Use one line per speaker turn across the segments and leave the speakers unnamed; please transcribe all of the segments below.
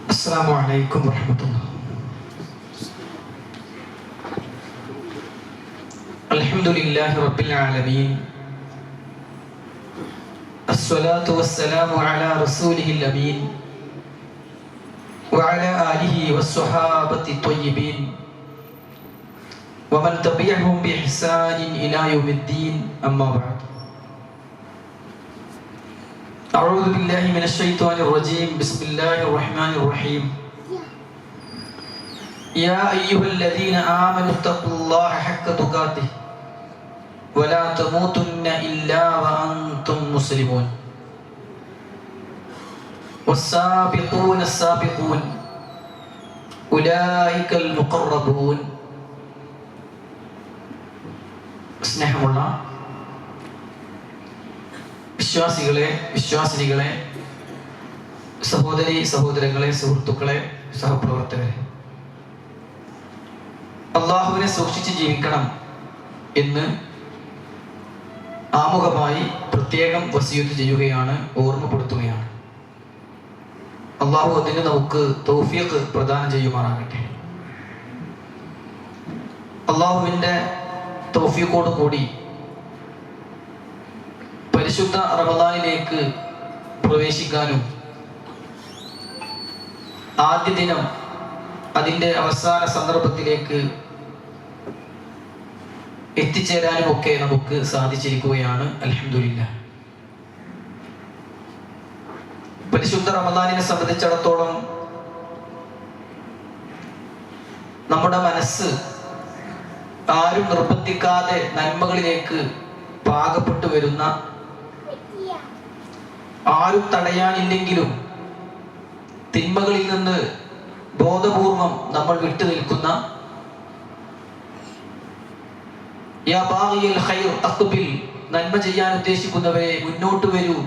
السلام عليكم ورحمة الله. الحمد لله رب العالمين، الصلاة والسلام على رسوله الأمين وعلى آله والصحابة الطيبين ومن تبعهم بإحسان إلى يوم الدين. أما بعد، أعوذ بالله من الشيطان الرجيم. بسم الله الرحمن الرحيم. يا أيها الذين آمنوا اتقوا الله حق تقاته ولا تموتن إلا وأنتم مسلمون. والسابقون السابقون أولئك المقربون. സ്നേഹമുള്ള വിശ്വാസികളെ, വിശ്വാസിനികളെ, സഹോദരി സഹോദരങ്ങളെ, സുഹൃത്തുക്കളെ, സഹപ്രവർത്തകരെ, അള്ളാഹുവിനെ സൂക്ഷിച്ച് ജീവിക്കണം എന്ന് ആമുഖമായി പ്രത്യേകം വസിയത്ത് ചെയ്യുകയാണ്, ഓർമ്മപ്പെടുത്തുകയാണ്. അള്ളാഹു അതിന് നമുക്ക് തൗഫീഖ് പ്രദാനം ചെയ്യുമാറാകട്ടെ. അള്ളാഹുവിൻ്റെ തൗഫീഖോട് കൂടി പരിശുദ്ധ റമദാനിലേക്ക് പ്രവേശിക്കാനും ആദ്യ ദിനം അതിൻ്റെ അവസാന സന്ദർഭത്തിലേക്ക് എത്തിച്ചേരാനും ഒക്കെ നമുക്ക് സാധിച്ചിരിക്കുകയാണ്. അൽഹംദുലില്ലാഹ്. പരിശുദ്ധ റമദാനിനെ സംബന്ധിച്ചിടത്തോളം നമ്മുടെ മനസ്സ് ആരും നിർബന്ധിക്കാതെ നന്മകളിലേക്ക് പാകപ്പെട്ടു വരുന്ന, ആരും തടയാനില്ലെങ്കിലും തിന്മകളിൽ നിന്ന് ബോധപൂർവം നമ്മൾ വിട്ടു നിൽക്കുന്ന, യാ ബാഗിയൽ ഖൈർ അഖ്ബിൽ, നന്മ ചെയ്യാൻ ഉദ്ദേശിക്കുന്നവരെ മുന്നോട്ട് വരൂ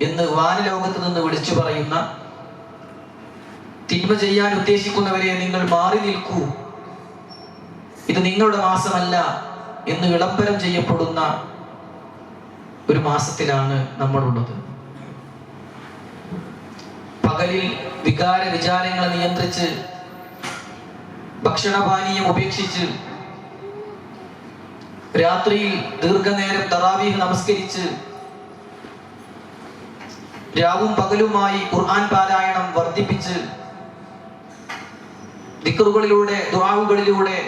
എന്ന് വാനലോകത്ത് നിന്ന് വിളിച്ചു പറയുന്ന, തിന്മ ചെയ്യാൻ ഉദ്ദേശിക്കുന്നവരെ നിങ്ങൾ മാറി നിൽക്കൂ, ഇത് നിങ്ങളുടെ മാസമല്ല എന്ന് വിളംബരം ചെയ്യപ്പെടുന്ന ഒരു മാസത്തിലാണ് നമ്മളുള്ളത്. പകലിൽ വികാര വിചാരങ്ങളെ നിയന്ത്രിച്ച്, ഭക്ഷണപാനീയം ഉപേക്ഷിച്ച്, രാത്രിയിൽ ദീർഘനേരം തറാവീഹ് നമസ്കരിച്ച്, രാവും പകലുമായി ഖുർആൻ പാരായണം വർദ്ധിപ്പിച്ച്, ദിക്റുകളിലൂടെ, ദുആകളിലൂടെ,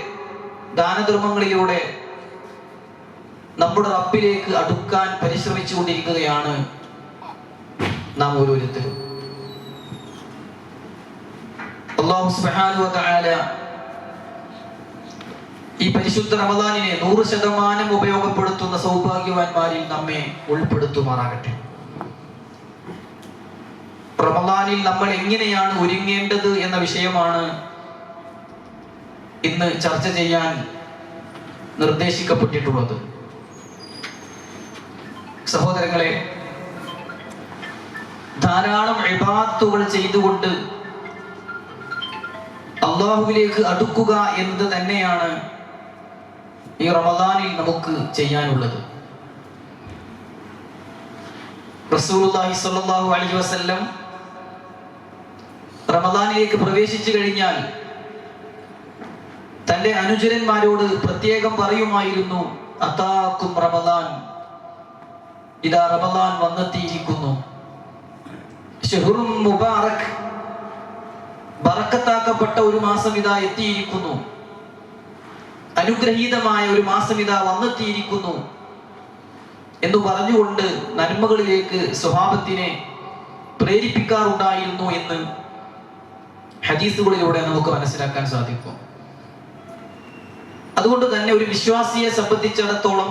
ദാനധർമ്മങ്ങളിലൂടെ നമ്മുടെ റബ്ബിലേക്ക് അടുക്കാൻ പരിശ്രമിച്ചു കൊണ്ടിരിക്കുകയാണ് നാം ഓരോരുത്തരും. അല്ലാഹു സുബ്ഹാനഹു വ തആല ഈ പരിശുദ്ധ റമദാനിനെ 100% ഉപയോഗപ്പെടുത്തുന്ന സൗഭാഗ്യവാന്മാരിൽ നമ്മെ ഉൾപ്പെടുത്തുമാറാകട്ടെ. റമദാനിൽ നമ്മൾ എങ്ങനെയാണ് ഒരുങ്ങേണ്ടത് എന്ന വിഷയമാണ് ഇന്ന് ചർച്ച ചെയ്യാൻ നിർദ്ദേശിക്കപ്പെട്ടിട്ടുള്ളത്. സഹോദരങ്ങളെ, ധാരാളം ഇബാദത്തുകൾ ചെയ്തുകൊണ്ട് അള്ളാഹുവിലേക്ക് അടുക്കുക എന്നത് തന്നെയാണ് ഈ റമദാനിൽ നമുക്ക് ചെയ്യാനുള്ളത്. റസൂലുള്ളാഹി സ്വല്ലല്ലാഹു അലൈഹി വസല്ലം റമദാനിലേക്ക് പ്രവേശിച്ചു കഴിഞ്ഞാൽ തന്റെ അനുചരന്മാരോട് പ്രത്യേകം പറയുമായിരുന്നു, അതാക്കും റമദാൻ, ഇതാ റമദാൻ വന്നെത്തിയിരിക്കുന്നു. ശഹ്റും മുബാറക്, ബറക്കത്താക്കപ്പെട്ട ഒരു മാസം ഇതാ എത്തിയിരിക്കുന്നു. അനുഗ്രഹീതമായ ഒരു മാസം ഇതാ വന്നെത്തിയിരിക്കുന്നു എന്ന് പറഞ്ഞുകൊണ്ട് നന്മകളിലേക്ക് സ്വഭാവത്തിനെ പ്രേരിപ്പിക്കാറുണ്ടായിരുന്നു എന്ന് ഹദീസുകളിലൂടെ നമുക്ക് മനസ്സിലാക്കാൻ സാധിക്കും. അതുകൊണ്ട് തന്നെ ഒരു വിശ്വാസിയെ സംബന്ധിച്ചിടത്തോളം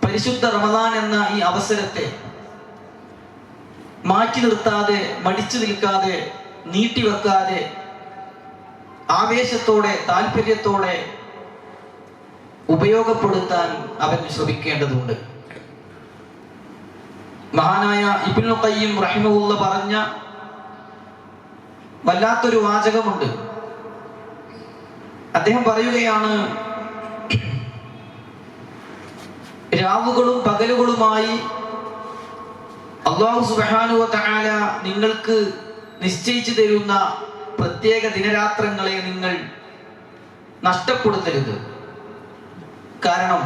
പരിശുദ്ധ റമദാൻ എന്ന ഈ അവസരത്തെ മാറ്റി നിർത്താതെ, മടിച്ചു നിൽക്കാതെ, നീട്ടിവെക്കാതെ, ആവേശത്തോടെ, താല്പര്യത്തോടെ ഉപയോഗപ്പെടുത്താൻ അവൻ ശ്രമിക്കേണ്ടതുണ്ട്. മഹാനായ ഇബ്നുൽ ഖയ്യിം റഹിമഹുല്ലാഹ് പറഞ്ഞ വല്ലാത്തൊരു വാചകമുണ്ട്. അദ്ദേഹം പറയുകയാണ്, രാവുകളും പകലുകളുമായി അല്ലാഹു സുബ്ഹാനഹു വ തആല നിങ്ങൾക്ക് നിശ്ചയിച്ചു തരുന്ന പ്രത്യേക ദിനരാത്രങ്ങളെ നിങ്ങൾ നഷ്ടപ്പെടുത്തരുത്. കാരണം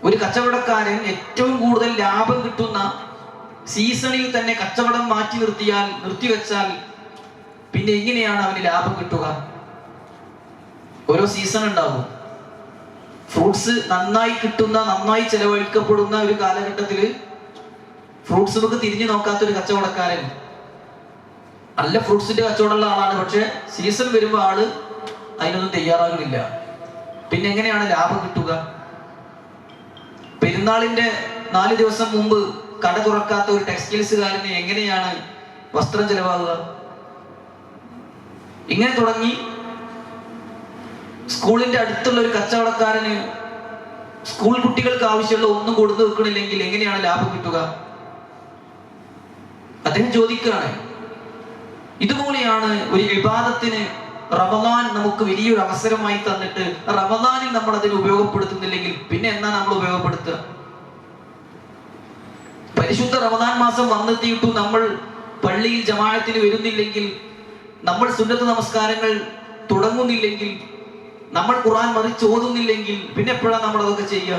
ഒരു കച്ചവടക്കാരൻ ഏറ്റവും കൂടുതൽ ലാഭം കിട്ടുന്ന സീസണിൽ തന്നെ കച്ചവടം നിർത്തിവെച്ചാൽ പിന്നെ എങ്ങനെയാണ് അവന് ലാഭം കിട്ടുക? ഓരോ സീസൺ ഉണ്ടാവും. ഫ്രൂട്ട്സ് നന്നായി കിട്ടുന്ന, നന്നായി ചെലവഴിക്കപ്പെടുന്ന ഒരു കാലഘട്ടത്തിൽ ഫ്രൂട്ട്സ് നമുക്ക് തിരിഞ്ഞു നോക്കാത്ത ഒരു കച്ചവടക്കാരൻ, നല്ല ഫ്രൂട്ട്സിന്റെ കച്ചവടമുള്ള ആളാണ്, പക്ഷെ സീസൺ വരുമ്പോൾ ആള് അതിനൊന്നും തയ്യാറാകുന്നില്ല. പിന്നെ എങ്ങനെയാണ് ലാഭം കിട്ടുക? പെരുന്നാളിന്റെ 4 ദിവസം മുമ്പ് കട തുറക്കാത്ത ഒരു ടെക്സ്റ്റൈൽസുകാരന് എങ്ങനെയാണ് വസ്ത്രം ചെലവാകുക? ഇങ്ങനെ തുടങ്ങി സ്കൂളിന്റെ അടുത്തുള്ള ഒരു കച്ചവടക്കാരന് സ്കൂൾ കുട്ടികൾക്ക് ആവശ്യമുള്ള ഒന്നും കൊടുത്തു വെക്കണില്ലെങ്കിൽ എങ്ങനെയാണ് ലാഭം കിട്ടുക? അദ്ദേഹം ചോദിക്കുകയാണ്. ഇതുപോലെയാണ് ഒരു ഇബാദത്തിന് റമദാൻ നമുക്ക് വലിയൊരു അവസരമായി തന്നിട്ട് റമദാനിൽ നമ്മൾ അതിന് ഉപയോഗപ്പെടുത്തുന്നില്ലെങ്കിൽ പിന്നെ എന്നാ നമ്മൾ ഉപയോഗപ്പെടുത്തുക? പരിശുദ്ധ റമദാൻ മാസം വന്നെത്തിയിട്ടും നമ്മൾ പള്ളിയിൽ ജമാഅത്തിന് വരുന്നില്ലെങ്കിൽ, നമ്മൾ സുന്നത്ത് നമസ്കാരങ്ങൾ തുടങ്ങുന്നില്ലെങ്കിൽ, നമ്മൾ ഖുർആൻ മറിച്ചോതുന്നില്ലെങ്കിൽ പിന്നെ എപ്പോഴാണ് നമ്മൾ അതൊക്കെ ചെയ്യുക?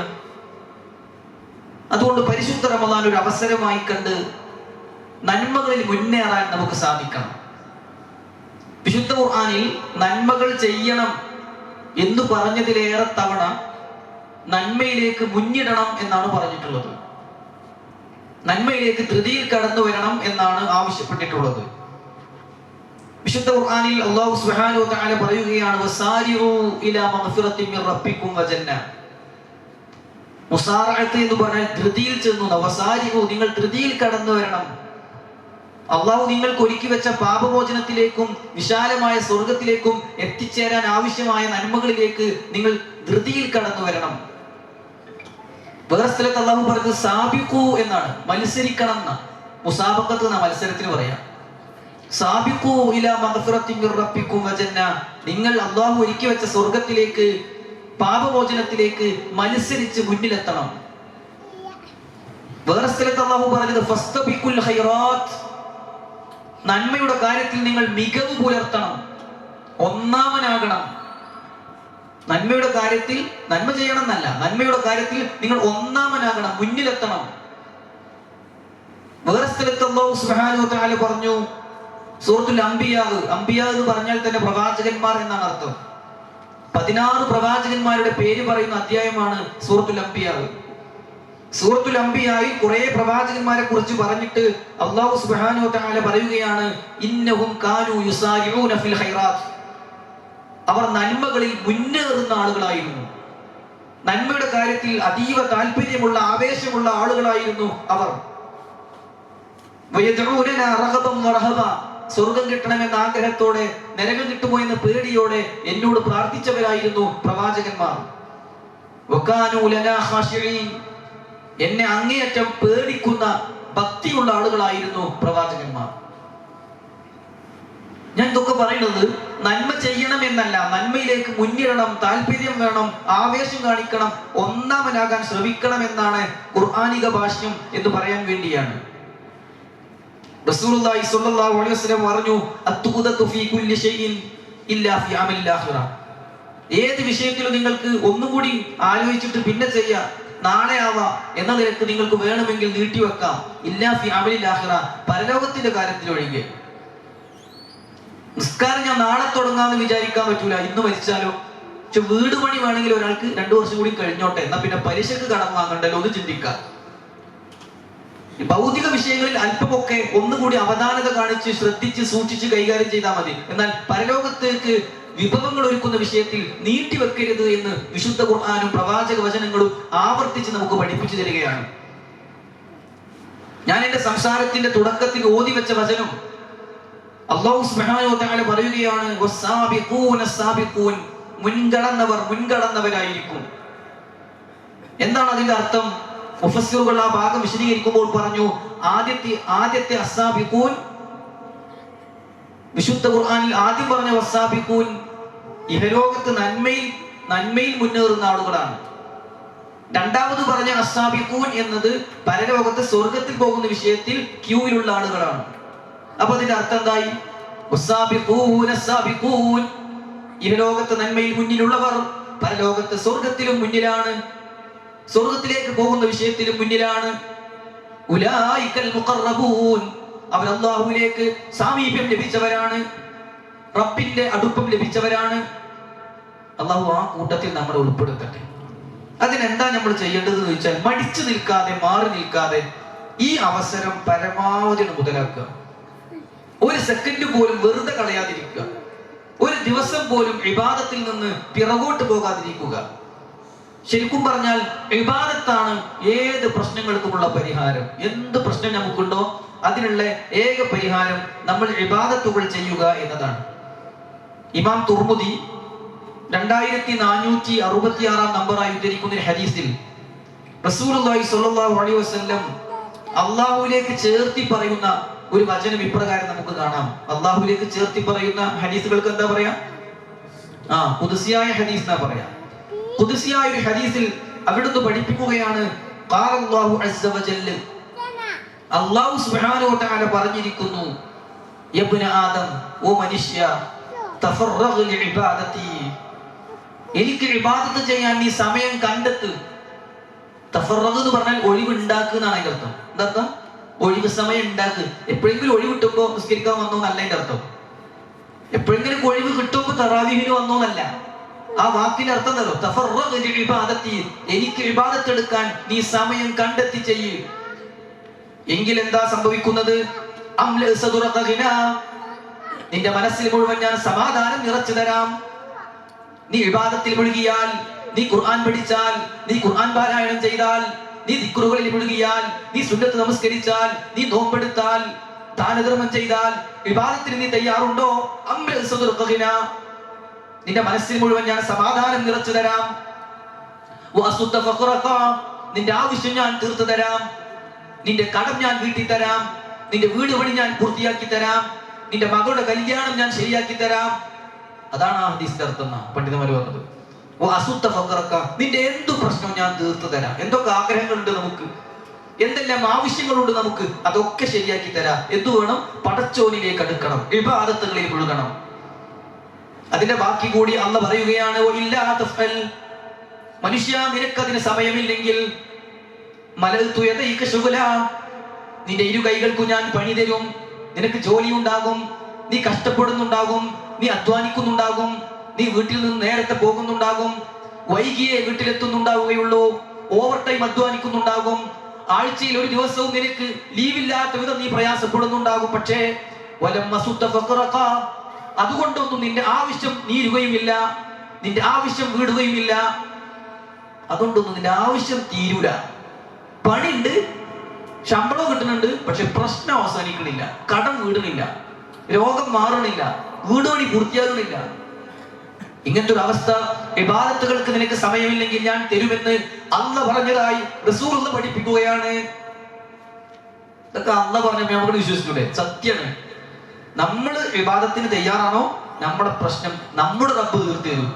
അതുകൊണ്ട് പരിശുദ്ധ റമദാൻ ഒരു അവസരമായി കണ്ട് നന്മകളിൽ മുന്നേറാൻ നമുക്ക് സാധിക്കണം. വിശുദ്ധ ഖുർആനിൽ നന്മകൾ ചെയ്യണം എന്ന് പറഞ്ഞതിലേറെ തവണ നന്മയിലേക്ക് മുന്നിടണം എന്നാണ് പറഞ്ഞിട്ടുള്ളത്. നന്മയിലേക്ക് ധൃതിയിൽ കടന്നു വരണം എന്നാണ് ആവശ്യപ്പെട്ടിട്ടുള്ളത്. വിശുദ്ധ ഖുർആനിൽ അല്ലാഹു സുബ്ഹാനഹു വ തആല പറയുകയാണ്, വസാരിഉ ഇലാ മഗ്ഫിറത്തിൻ മിർ റബ്ബിക്കും വജന്ന. മുസാറഅത്ത് എന്ന് പറഞ്ഞാൽ ധൃതിയിൽ ചെന്നു. വസാരിഉ, നിങ്ങൾ ധൃതിയിൽ കടന്നു വരണം. അള്ളാഹു നിങ്ങൾക്ക് ഒരുക്കി വെച്ച പാപമോചനത്തിലേക്കും വിശാലമായ സ്വർഗത്തിലേക്കും എത്തിച്ചേരാൻ ആവശ്യമായ നന്മകളിലേക്ക് നിങ്ങൾ ധൃതിയിൽ കടന്നു വരണം. വേറെ സ്ഥലത്ത് അള്ളാഹു പറഞ്ഞത് സാബിഖു എന്നാണ്, മത്സരിക്കണം എന്ന. മുസാബഖത്ത് എന്ന മത്സരത്തിന് പറയാം. സാബിഖു ഇലാ മഗ്ഫിറത്തിൻ മിർ റബ്ബിക്കും വജന്ന, നിങ്ങൾ അള്ളാഹു ഒരുക്കി വെച്ച സ്വർഗത്തിലേക്ക്, പാപമോചനത്തിലേക്ക് മത്സരിച്ച് മുന്നിലെത്തണം. വേറെ സ്ഥലത്ത് അള്ളാഹു പറഞ്ഞത് ഫസ്തബിഖുൽ ഖൈറാത്ത്, നന്മയുടെ കാര്യത്തിൽ നിങ്ങൾ മികവ് പുലർത്തണം, ഒന്നാമനാകണം. നന്മയുടെ കാര്യത്തിൽ നന്മ ചെയ്യണം എന്നല്ല, നന്മയുടെ കാര്യത്തിൽ നിങ്ങൾ ഒന്നാമനാകണം, മുന്നിലെത്തണം. വേറെ സ്ഥലത്ത് അല്ലാഹു സുബ്ഹാനഹു വ തആല പറഞ്ഞു സൂറത്തുൽ അംബിയാ, അംബിയാ എന്ന് പറഞ്ഞാൽ തന്നെ പ്രവാചകന്മാർ എന്നാണ് അർത്ഥം. 16 പ്രവാചകന്മാരുടെ പേര് പറയുന്ന അധ്യായമാണ് സൂറത്തുൽ അംബിയാ. സൂറത്തുൽ അംബിയായിൽ കുറെ പ്രവാചകന്മാരെ കുറിച്ച് പറഞ്ഞിട്ട് അല്ലാഹു സുബ്ഹാനഹു വ തആല പറയുകയാണ്, ഇന്നഹും കാനൂ യുസാരിഊന ഫിൽ ഖൈറാത്ത്, അവർ നന്മകളിൽ മുന്നേറുന്ന ആളുകളായിരുന്നു. നന്മയുടെ കാര്യത്തിൽ അതീവ താല്പര്യമുള്ള, ആവേശമുള്ള ആളുകളായിരുന്നു അവർ. വയദഊനനാ റഗബൻ വറഹബ, സ്വർഗം കിട്ടണമെന്ന ആഗ്രഹത്തോടെ, നരകം കിട്ടുമോ എന്ന പേടിയോടെ എന്നോട് പ്രാർത്ഥിച്ചവരായിരുന്നു പ്രവാചകന്മാർ. വകാനൂ ലനാ ഖാശിഈൻ, എന്നെ അങ്ങേയറ്റം പേടിക്കുന്ന ഭക്തിയുള്ള ആളുകളായിരുന്നു പ്രവാചകന്മാർ. ഞാൻ ഇതൊക്കെ പറയുന്നത് നന്മ ചെയ്യണം എന്നല്ല, നന്മയിലേക്ക് മുന്നിടണം, താല്പര്യം വേണം, ആവേശം കാണിക്കണം, ഒന്നാമനാകാൻ ശ്രമിക്കണം എന്നാണ് ഖുർആനിക ഭാഷ്യം എന്ന് പറയാൻ വേണ്ടിയാണ്. റസൂലുള്ളാഹി സ്വല്ലല്ലാഹു അലൈഹി വസല്ലം പറഞ്ഞു, അത്തുഖദതു ഫീ കുല്ലി ഷൈഇൻ ഇല്ലാ ഫീ അമലിൽ ആഖിറ. ഏത് വിഷയത്തിലും നിങ്ങൾക്ക് ഒന്നുകൂടി ആലോചിച്ചിട്ട് പിന്നെ ചെയ്യാം, നാളെ ആവാം എന്ന നിലക്ക് നിങ്ങൾക്ക് വേണമെങ്കിൽ നീട്ടിവെക്കാം. ഇല്ലാ ഫീ അമലിൽ ആഖിറ, പരലോകത്തിന്റെ കാര്യത്തിൽ ഒഴികെ. നിസ്കാരം ഞാൻ നാളെ തുടങ്ങാന്ന് വിചാരിക്കാൻ പറ്റൂല, ഇന്ന് മരിച്ചാലോ. പക്ഷെ വീട് പണി വേണമെങ്കിൽ ഒരാൾക്ക് 2 വർഷം കൂടി കഴിഞ്ഞോട്ടെ, എന്നാ പിന്നെ പലിശക്ക് കടം വാങ്ങണ്ടല്ലോ എന്ന് ചിന്തിക്കാം. ഭൗതിക വിഷയങ്ങളിൽ അല്പമൊക്കെ ഒന്നുകൂടി അവധാനത കാണിച്ച് ശ്രദ്ധിച്ച് സൂക്ഷിച്ച് കൈകാര്യം ചെയ്താൽ മതി. എന്നാൽ പരലോകത്തേക്ക് വിഭവങ്ങൾ ഒരുക്കുന്ന വിഷയത്തിൽ നീട്ടിവെക്കരുത് എന്ന് വിശുദ്ധ ഖുർആനും പ്രവാചക വചനങ്ങളും ആവർത്തിച്ച് നമുക്ക് പഠിപ്പിച്ചു തരികയാണ്. ഞാൻ എന്റെ സംസാരത്തിന്റെ തുടക്കത്തിൽ ഓതി വെച്ച വചനം അല്ലാഹു സുബ്ഹാനഹു വ തആല പറയുകയാണ്, വസ്സാബിഖൂന സാബിഖൂൻ, മുൻകടന്നവരായിരിക്കും. എന്താണ് അതിന്റെ അർത്ഥം? മുഫസ്സിറുകൾ ആ ഭാഗം വിശദീകരിക്കുമ്പോൾ പറഞ്ഞു, ആദ്യത്തെ അസ്സാബിഖൂൻ, വിശുദ്ധ ഖുർആനിൽ ആദ്യം പറഞ്ഞ വസ്സാബിഖൂൻ ഇഹലോകത്ത് നന്മയിൽ മുന്നേറുന്ന ആളുകളാണ്. രണ്ടാമത് പറഞ്ഞ അസ്സാബിഖൂൻ എന്നത് പരലോകത്ത് സ്വർഗത്തിൽ പോകുന്ന വിഷയത്തിൽ ക്യൂവിലുള്ള ആളുകളാണ്. അപ്പൊ അതിന്റെ അർത്ഥം എന്തായി? ഇഹലോകത്ത് നന്മയിൽ മുന്നിലുള്ളവർ പരലോകത്ത് സ്വർഗത്തിലും മുന്നിലാണ്, സ്വർഗത്തിലേക്ക് പോകുന്ന വിഷയത്തിലും മുന്നിലാണ്. ഉലൈകൽ മുഖറബൂൻ, അവർ അല്ലാഹുവിലേക്ക് സാമീപ്യം ലഭിച്ചവരാണ്, റബ്ബിന്റെ അടുപ്പം ലഭിച്ചവരാണ്. അല്ലാഹു ആ കൂട്ടത്തിൽ നമ്മൾ ഉൾപ്പെടുത്തട്ടെ. അതിനെന്താ നമ്മൾ ചെയ്യേണ്ടത് എന്ന് ചോദിച്ചാൽ, മടിച്ചു നിൽക്കാതെ, മാറി നിൽക്കാതെ ഈ അവസരം പരമാവധി മുതലാക്കുക. ഒരു സെക്കൻഡ് പോലും വെറുതെ കളയാതിരിക്കുക. ഒരു ദിവസം പോലും ഇബാദത്തിൽ നിന്ന് പിറകോട്ട് പോകാതിരിക്കുക. ശരിക്കും പറഞ്ഞാൽ ഇബാദത്താണ് ഏത് പ്രശ്നങ്ങൾക്കുമുള്ള പരിഹാരം. എന്ത് പ്രശ്നം നമുക്കുണ്ടോ അതിനുള്ള ഏക പരിഹാരം നമ്മൾ ഇബാദത്തുകൾ ചെയ്യുക എന്നതാണ്. ഇമാം തുർമുദി 2466 നമ്പറായി ഉദ്ധരിക്കുന്ന ഒരു ഹദീസിൽ റസൂലുള്ളാഹി സ്വല്ലല്ലാഹു അലൈഹി വസല്ലം അല്ലാഹുവിലേക്ക് ചേർത്തി പറയുന്ന ഒരു വചനം ഇപ്രകാരം നമുക്ക് കാണാം. അല്ലാഹുവിലേക്ക് ചേർത്തി പറയുന്ന ഹദീസുകൾക്ക് എന്താ പറയാ? ഖുദ്സിയായ ഹദീസ് എന്നാ പറയാ. ഖുദ്സിയായ ഒരു ഹദീസിൽ അവിടുന്ന് പഠിപ്പിക്കുകയാണ്, ഖാലല്ലാഹു അസ്സ വജല്ല, അല്ലാഹു സുബ്ഹാനഹു വ തആല പറഞ്ഞിരിക്കുന്നു, യബ്ന ആദം, ഓ മനുഷ്യ, തഫറഗ് ലിഇബാദതി, എനിക്ക് ഇബാദത്ത് ചെയ്യാൻ നീ സമയം കണ്ടെത്ത്. തഫറഗ് എന്ന് പറഞ്ഞാൽ ഒഴിവ് ഉണ്ടാക്കുക എന്നാണ് അതിന്റെ അർത്ഥം. എന്താ? ഒഴിവ് സമയം ഉണ്ടാക്കുക. എപ്പോഴെങ്കിലും ഒഴിവ് കിട്ടുമ്പോ നിസ്കരിക്കാൻ വന്നോ എന്നല്ല അതിന്റെ അർത്ഥം. എപ്പോഴെങ്കിലും ഒഴിവ് കിട്ടുമ്പോ തറാവീഹിന് വന്നോ എന്നല്ല. ആ വാക്കിന്റെ അർത്ഥം എന്തല്ലോ? തഫറഗ് ലിഇബാദതി, എനിക്ക് ഇബാദത്ത് എടുക്കാൻ നീ സമയം കണ്ടെത്തി ചെയ്യ്. എങ്കിൽ എന്താ സംഭവിക്കുന്നത്? അംല സദറക ഗിനാ, നിന്റെ മനസ്സിൽ മുഴുവൻ ഞാൻ സമാധാനം നിറച്ചു തരാം. നീ ഇബാദത്തിൽ മുഴുകിയാൽ, നീ ഖുർആൻ പഠിച്ചാൽ, നീ ഖുർആൻ പാരായണം ചെയ്താൽ, നീ ദിക്റുകളിൽ മുഴുകിയാൽ, നീ സുന്നത്ത് നമസ്കരിച്ചാൽ, നീ നോമ്പെടുത്താൽ, ദാനധർമ്മം ചെയ്താൽ, ഇബാദത്തിന് നീ തയ്യാറുണ്ടോ? അംല സദറക ഗിനാ, നിന്റെ മനസ്സിൽ മുഴുവൻ ഞാൻ സമാധാനം നിറച്ചു തരാം. വഅസുദ്ദ ഫഖറക, നിന്റെ ആവശ്യം ഞാൻ തീർത്തു തരാം. നിന്റെ കടം ഞാൻ വീട്ടി തരാം. നിന്റെ വീട് പണി ഞാൻ പൂർത്തിയാക്കി തരാം. നിന്റെ മകളുടെ കല്യാണം ഞാൻ ശരിയാക്കി തരാം. അതാണ് ആ ഹദീസിന്റെ അർത്ഥം പണ്ഡിതന്മാർ പറഞ്ഞത്. വഅസുദ്ദ ഫഖറക, നിന്റെ എന്തു പ്രശ്നവും ഞാൻ തീർത്തു തരാം. എന്തൊക്കെ ആഗ്രഹങ്ങളുണ്ട് നമുക്ക്, എന്തെല്ലാം ആവശ്യങ്ങളുണ്ട് നമുക്ക്, അതൊക്കെ ശരിയാക്കി തരാം. എന്തു വേണം? പടച്ചോനിലേക്ക് അടുക്കണം, ഇബാദത്തുകളിൽ മുഴുകണം. അതിന്റെ ബാക്കി കൂടി അല്ലാഹു പറയുകയാണ്, ഇല്ലാ തഫൽ, മനുഷ്യ നിനക്കതിന് സമയമില്ലെങ്കിൽ, മലൽതു യദൈക ശുഗല, നിന്റെ ഇരു കൈകൾക്കു ഞാൻ പണി തരും. നിനക്ക് ജോലി ഉണ്ടാകും, നീ കഷ്ടപ്പെടുന്നുണ്ടാകും, നീ അധ്വാനിക്കുന്നുണ്ടാകും, നീ വീട്ടിൽ നിന്ന് നേരത്തെ പോകുന്നുണ്ടാകും, വൈകിയേ വീട്ടിലെത്തുന്നുണ്ടാവുകയുള്ളൂ, ഓവർ ടൈം അധ്വാനിക്കുന്നുണ്ടാകും, ആഴ്ചയിൽ ഒരു ദിവസവും നിനക്ക് ലീവില്ലാത്ത വിധം നീ പ്രയാസപ്പെടുന്നുണ്ടാകും. പക്ഷേ അതുകൊണ്ടൊന്നും നിന്റെ ആവശ്യം നീരുകയുമില്ല, നിന്റെ ആവശ്യം വീടുകയുമില്ല. അതുകൊണ്ടൊന്നും നിന്റെ ആവശ്യം തീരൂല. പണിയുണ്ട്, ശമ്പളം കിട്ടുന്നുണ്ട്, പക്ഷെ പ്രശ്നം അവസാനിക്കണില്ല, കടം വീടുന്നില്ല, രോഗം മാറണില്ല, വീട് പണി പൂർത്തിയാകണില്ല. ഇങ്ങനത്തെ ഒരു അവസ്ഥ, ഇബാദത്തുകൾക്ക് നിനക്ക് സമയമില്ലെങ്കിൽ ഞാൻ തരുമെന്ന് അല്ലാഹു പറഞ്ഞതായി റസൂലുള്ളാഹി പഠിപ്പിക്കുകയാണ്. ഇതൊക്കെ അല്ലാഹു പറഞ്ഞപ്പോൾ നമുക്ക് വിശ്വസിച്ചൂടെ? സത്യമാണ്. നമ്മൾ ഇബാദത്തിന് തയ്യാറാണോ, നമ്മുടെ പ്രശ്നം നമ്മുടെ റബ്ബ് തീർത്തു തരും.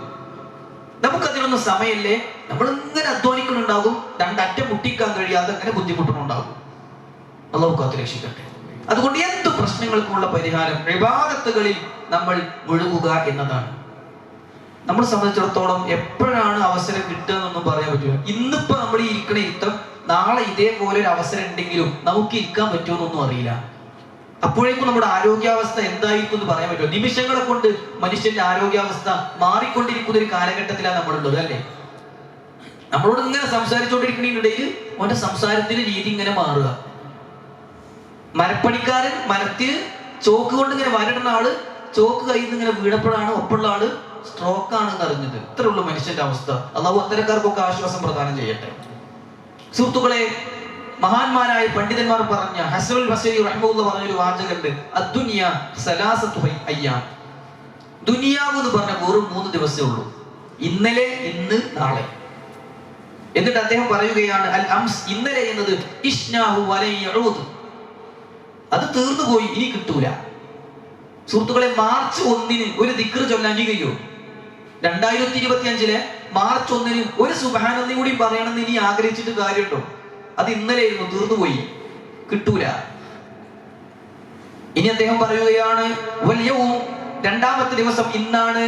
നമുക്കതിനൊന്നും സമയമില്ലേ, നമ്മൾ ഇങ്ങനെ അധ്വാനിക്കുന്നുണ്ടാകും, രണ്ടറ്റം മുട്ടിക്കാൻ കഴിയാതെ അങ്ങനെ ബുദ്ധിമുട്ടുന്നുണ്ടാകും. അല്ലാഹു കാത്തു രക്ഷിക്കട്ടെ. അതുകൊണ്ട് എന്ത് പ്രശ്നങ്ങൾക്കുമുള്ള പരിഹാരം ഇബാദത്തുകളിൽ നമ്മൾ മുഴുകുക എന്നതാണ്. നമ്മളെ സംബന്ധിച്ചിടത്തോളം എപ്പോഴാണ് അവസരം കിട്ടുക എന്നൊന്നും പറയാൻ പറ്റില്ല. ഇന്നിപ്പോ നമ്മൾ ഈ ഇരിക്കണ ഇരുത്തം നാളെ ഇതേപോലെ ഒരു അവസരം ഉണ്ടെങ്കിലും നമുക്ക് ഇരിക്കാൻ പറ്റുമെന്നൊന്നും അറിയില്ല. അപ്പോഴേക്കും നമ്മുടെ ആരോഗ്യാവസ്ഥ എന്തായിരിക്കും എന്ന് പറയാൻ പറ്റുമോ? നിമിഷങ്ങളെ കൊണ്ട് മനുഷ്യന്റെ ആരോഗ്യാവസ്ഥ മാറിക്കൊണ്ടിരിക്കുന്ന ഒരു കാലഘട്ടത്തിലാണ് നമ്മളുള്ളത്, അല്ലേ? നമ്മളോട് ഇങ്ങനെ സംസാരിച്ചുകൊണ്ടിരിക്കുന്നതിനിടയിൽ അവന്റെ സംസാരത്തിന്റെ രീതി ഇങ്ങനെ മാറുക. മരപ്പണിക്കാരൻ മരത്തിൽ ചോക്ക് കൊണ്ട് ഇങ്ങനെ വരടുന്ന ആള് ചോക്ക് കയ്യിൽ നിന്ന് ഇങ്ങനെ വീണപ്പോഴാണ് ഒപ്പുള്ള ആള് സ്ട്രോക്ക് ആണെന്ന് അറിഞ്ഞത്. ഇത്രേ ഉള്ളൂ മനുഷ്യന്റെ അവസ്ഥ. അല്ലാഹു അത്തരക്കാർക്കൊക്കെ ആശ്വാസം പ്രദാനം ചെയ്യട്ടെ. സുഹൃത്തുക്കളെ, മഹാന്മാരായ പണ്ഡിതന്മാർ പറഞ്ഞ ഹസനുൽ ബസരി റഹ്മത്തുള്ളാഹി പറഞ്ഞൊരു വാചകമുണ്ട്, അദ്ദുനിയ സലാസത്തു അയ്യാം. ദുനിയാവ് എന്ന് പറഞ്ഞ വെറും 3 ദിവസമേ ഉള്ളൂ, ഇന്നലെ, ഇന്ന്, നാളെ. എന്നിട്ട് അദ്ദേഹം പറയുകയാണ്, അൽ അംസ്, ഇന്നലെ എന്നത് ഇഷ്നാഹു വലൻ യഊദ്, അത് തീർന്നു പോയി, ഇനി കിട്ടൂല. സുഹൃത്തുക്കളെ, മാർച്ച് 1 ഒരു ദിക്ർ ചൊല്ലാൻ കഴിയോ? 2025 മാർച്ച് 1 ഒരു സുബ്ഹാനല്ലാഹ് കൂടി പറയണമെന്ന് ഇനി ആഗ്രഹിച്ചിട്ട് കാര്യമുണ്ടോ? അത് ഇന്നലെയായിരുന്നു, തീർന്നുപോയി, കിട്ടൂല. ഇനി അദ്ദേഹം പറയുകയാണ്, രണ്ടാമത്തെ ദിവസം ഇന്നാണ്,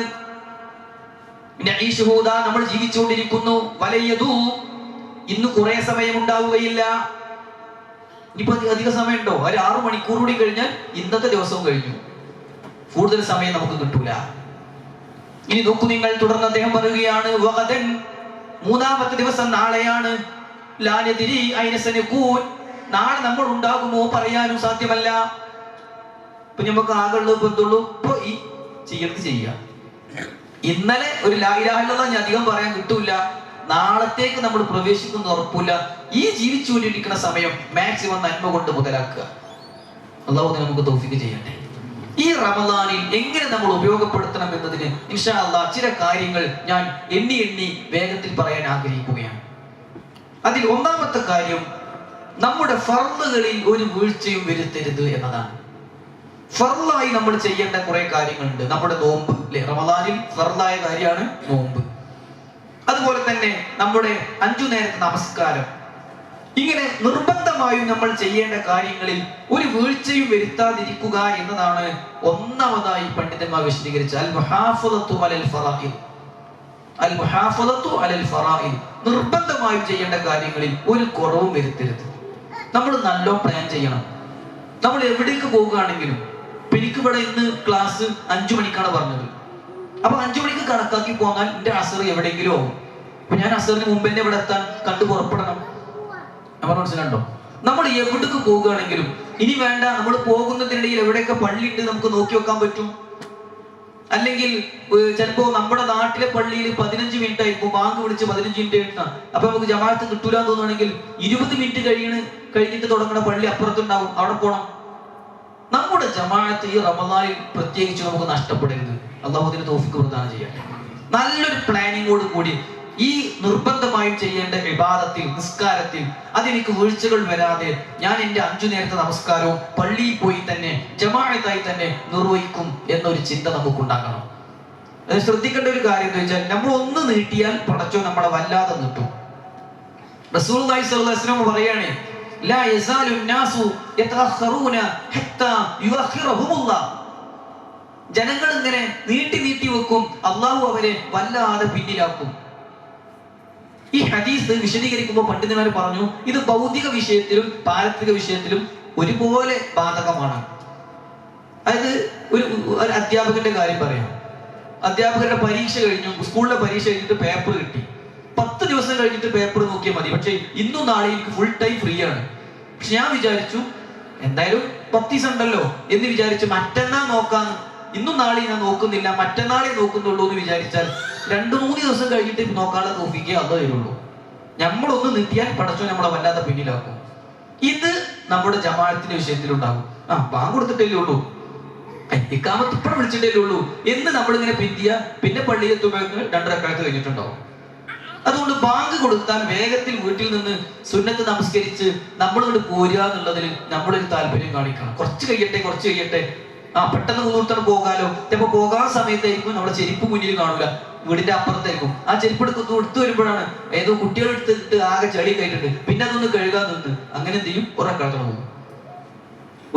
നമ്മൾ ജീവിച്ചുകൊണ്ടിരിക്കുന്നു, വലയതു, ഇന്ന് കുറെ സമയം ഉണ്ടാവുകയില്ല. ഇനിയിപ്പോ അധിക സമയമുണ്ടോ? ഒരു 6 മണിക്കൂർ കൂടി കഴിഞ്ഞാൽ ഇന്നത്തെ ദിവസവും കഴിഞ്ഞു, കൂടുതൽ സമയം നമുക്ക് കിട്ടൂല. ഇനി നോക്കൂ നിങ്ങൾ, തുടർന്ന് അദ്ദേഹം പറയുകയാണ്, മൂന്നാമത്തെ ദിവസം നാളെയാണ്, നാളെ നമ്മൾ ഉണ്ടാകുമോ പറയാനും സാധ്യമല്ല. ഇപ്പൊ നമുക്ക് ആകെയുള്ളത് എന്തുള്ളൂ, ഇപ്പൊ ഈ ചെയ്യരുത് ചെയ്യാം. ഇന്നലെ ഒരു ലാ ഇലാഹ ഇല്ലല്ലാഹ് ഞാൻ അധികം പറയാൻ കിട്ടൂല, നാളത്തേക്ക് നമ്മൾ പ്രവേശിക്കുന്ന ഉറപ്പില്ല. ഈ ജീവിച്ചുകൊണ്ടിരിക്കുന്ന സമയം മാക്സിമം നന്മ കൊണ്ട് മുതലാക്കുക. അല്ലാഹു നമുക്ക് തൗഫീഖ് ചെയ്യട്ടെ. ഈ റമദാനിൽ എങ്ങനെ നമ്മൾ ഉപയോഗപ്പെടുത്തണം എന്നതിന് ഇൻഷാ അല്ലാഹ് ചില കാര്യങ്ങൾ ഞാൻ എണ്ണി വേഗത്തിൽ പറയാൻ ആഗ്രഹിക്കുകയാണ്. അതിൽ ഒന്നാമത്തെ കാര്യം, നമ്മുടെ ഫർളുകളിൽ ഒരു വീഴ്ചയും വരുത്തരുത് എന്നതാണ്. ഫർളായി നമ്മൾ ചെയ്യേണ്ട കുറെ കാര്യങ്ങളുണ്ട്. നമ്മുടെ നോമ്പ്, അല്ലെ, റമദാനിൽ ഫർളായ കാര്യമാണ് നോമ്പ്. അതുപോലെ തന്നെ നമ്മുടെ 5 നേരത്തെ നമസ്കാരം. ഇങ്ങനെ നിർബന്ധമായും നമ്മൾ ചെയ്യേണ്ട കാര്യങ്ങളിൽ ഒരു വീഴ്ചയും വരുത്താതിരിക്കുക എന്നതാണ് ഒന്നാമതായി പണ്ഡിതന്മാർ വിശദീകരിച്ച അൽ മുഹാഫളത്തു അലൽ ഫറാഇദ്. അൽ മുഹാഫളത്തു അലൽ ഫറാഇദ്, നിർബന്ധമായും ചെയ്യേണ്ട കാര്യങ്ങളിൽ ഒരു കുറവും വരുത്തരുത്. നമ്മൾ നല്ലോണം പ്ലാൻ ചെയ്യണം. നമ്മൾ എവിടേക്ക് പോകുകയാണെങ്കിലും, എനിക്ക് ഇവിടെ ഇന്ന് ക്ലാസ് 5 മണിക്കാണ് പറഞ്ഞത്. അപ്പൊ 5 മണിക്ക് കണക്കാക്കി പോന്നാൽ എന്റെ അസർ എവിടെയെങ്കിലും ആവും. അപ്പൊ ഞാൻ അസറിന് മുമ്പ് തന്നെ ഇവിടെ എത്താൻ കണ്ടു പുറപ്പെടണം. നമ്മൾ മനസ്സിലുണ്ടോ? നമ്മൾ എവിടേക്ക് പോകുകയാണെങ്കിലും, ഇനി വേണ്ട, നമ്മൾ പോകുന്നതിനിടയിൽ എവിടെയൊക്കെ പള്ളി ഉണ്ട് നമുക്ക് നോക്കി വെക്കാൻ പറ്റും. അല്ലെങ്കിൽ ചിലപ്പോ നമ്മുടെ നാട്ടിലെ പള്ളിയിൽ 15 മിനിറ്റ് ആയിരിക്കും, ബാങ്ക് വിളിച്ച് 15 മിനിറ്റ് എഴുതാം. അപ്പൊ നമുക്ക് ജമാഅത്ത് കിട്ടൂല എന്ന് തോന്നുകയാണെങ്കിൽ 20 മിനിറ്റ് കഴിഞ്ഞിട്ട് തുടങ്ങുന്ന പള്ളി അപ്പുറത്തുണ്ടാവും, അവിടെ പോകണം. നമ്മുടെ ജമാഅത്ത് ഈ റമദാനിൽ പ്രത്യേകിച്ച് നമുക്ക് നഷ്ടപ്പെടരുത്. അല്ലാഹു അതിന് തൗഫീഖ് പ്രദാനം ചെയ്യട്ടെ. നല്ലൊരു പ്ലാനിങ്ങോട് കൂടി ഈ നിർബന്ധമായും ചെയ്യേണ്ട ഇബാദത്തിൽ, നിസ്കാരത്തിൽ അതെനിക്ക് വീഴ്ചകൾ വരാതെ ഞാൻ എൻ്റെ 5 നേരത്തെ നമസ്കാരവും പള്ളിയിൽ പോയി തന്നെ ജമാഅത്തായി തന്നെ നിർവഹിക്കും എന്നൊരു ചിന്ത നമുക്കുണ്ടാകണം. അത് ശ്രദ്ധിക്കേണ്ട ഒരു കാര്യം എന്ന് വെച്ചാൽ, നമ്മൾ ഒന്ന് നീട്ടിയാൽ പടച്ചോ നമ്മളെ വല്ലാതെ നീട്ടും. റസൂലുള്ളാഹി സ്വല്ലല്ലാഹു അലൈഹി വസല്ലം പറയാണ്, ലാ യസാലു നാസു യതഅഖറൂന ഹത്താ യുഅഖിറഹുമുല്ലാഹ്. ജനങ്ങൾ ഇങ്ങനെ നീട്ടി വെക്കും, അല്ലാഹു അവരെ വല്ലാതെ പിന്നിലാക്കും. ഈ ഹദീസ് വിശദീകരിക്കുമ്പോൾ പണ്ഡിതന്മാർ പറഞ്ഞു, ഇത് ഭൗതിക വിഷയത്തിലും പാരത്രിക വിഷയത്തിലും ഒരുപോലെ ബാധകമാണ്. അതായത് ഒരു അധ്യാപകന്റെ കാര്യം പറയാം. അധ്യാപകരുടെ പരീക്ഷ കഴിഞ്ഞു, സ്കൂളിലെ പരീക്ഷ കഴിഞ്ഞിട്ട് പേപ്പർ കിട്ടി. 10 ദിവസം കഴിഞ്ഞിട്ട് പേപ്പർ നോക്കിയാൽ മതി, പക്ഷെ ഇന്നും നാളെ എനിക്ക് ഫുൾ ടൈം ഫ്രീ ആണ്. പക്ഷെ ഞാൻ വിചാരിച്ചു എന്തായാലും 10 ദിവസം ഉണ്ടല്ലോ എന്ന് വിചാരിച്ച് മറ്റന്നാൾ നോക്കാന്ന്. ഇന്നും നാളെ ഞാൻ നോക്കുന്നില്ല, മറ്റന്നാളെ നോക്കുന്നുള്ളൂ എന്ന് വിചാരിച്ചാൽ 2-3 ദിവസം കഴിഞ്ഞിട്ട് നോക്കാനുള്ള തൗഫീഖ് അല്ലാഹു തരുള്ളൂ. നമ്മളൊന്ന് നീട്ടിയാൽ പടച്ചോൻ നമ്മളെ വല്ലാതെ പിന്നിലാക്കും. ഇത് നമ്മുടെ ജമാഅത്തിന്റെ വിഷയത്തിലുണ്ടാകും. ബാങ്ക് കൊടുത്തിട്ടല്ലേ ഉള്ളൂ, ഇഖാമത്ത് ഇപ്പോൾ വിളിച്ചിട്ടല്ലേ ഉള്ളൂ എന്ന് നമ്മളിങ്ങനെ പിന്നെ പള്ളിയിലെത്തുമ്പോഴേക്ക് 2 റക്അത്ത് കഴിഞ്ഞിട്ടുണ്ടാവും. അതുകൊണ്ട് ബാങ്ക് കൊടുത്താൽ വേഗത്തിൽ വീട്ടിൽ നിന്ന് സുന്നത്ത് നമസ്കരിച്ച് നമ്മളിവിടെ പോരുക എന്നുള്ളതിൽ നമ്മളൊരു താല്പര്യം കാണിക്കണം. കുറച്ച് കഴിയട്ടെ, പെട്ടെന്ന് കൂർത്തണ് പോകാലോ. ചിലപ്പോ പോകാൻ സമയത്തായിരിക്കും നമ്മുടെ ചെരുപ്പ് മുന്നിൽ കാണൂല, വീടിന്റെ അപ്പുറത്തായിരിക്കും. ആ ചെരുപ്പ് എടുത്തു വരുമ്പോഴാണ് ഏതോ കുട്ടികൾ എടുത്തിട്ട് ആകെ ചെളി കയറ്റിട്ട് പിന്നെ അതൊന്ന് കഴുകാൻ നിന്ന് അങ്ങനെ എന്ത് ചെയ്യും, ഉറക്കാത്തണം പോകും.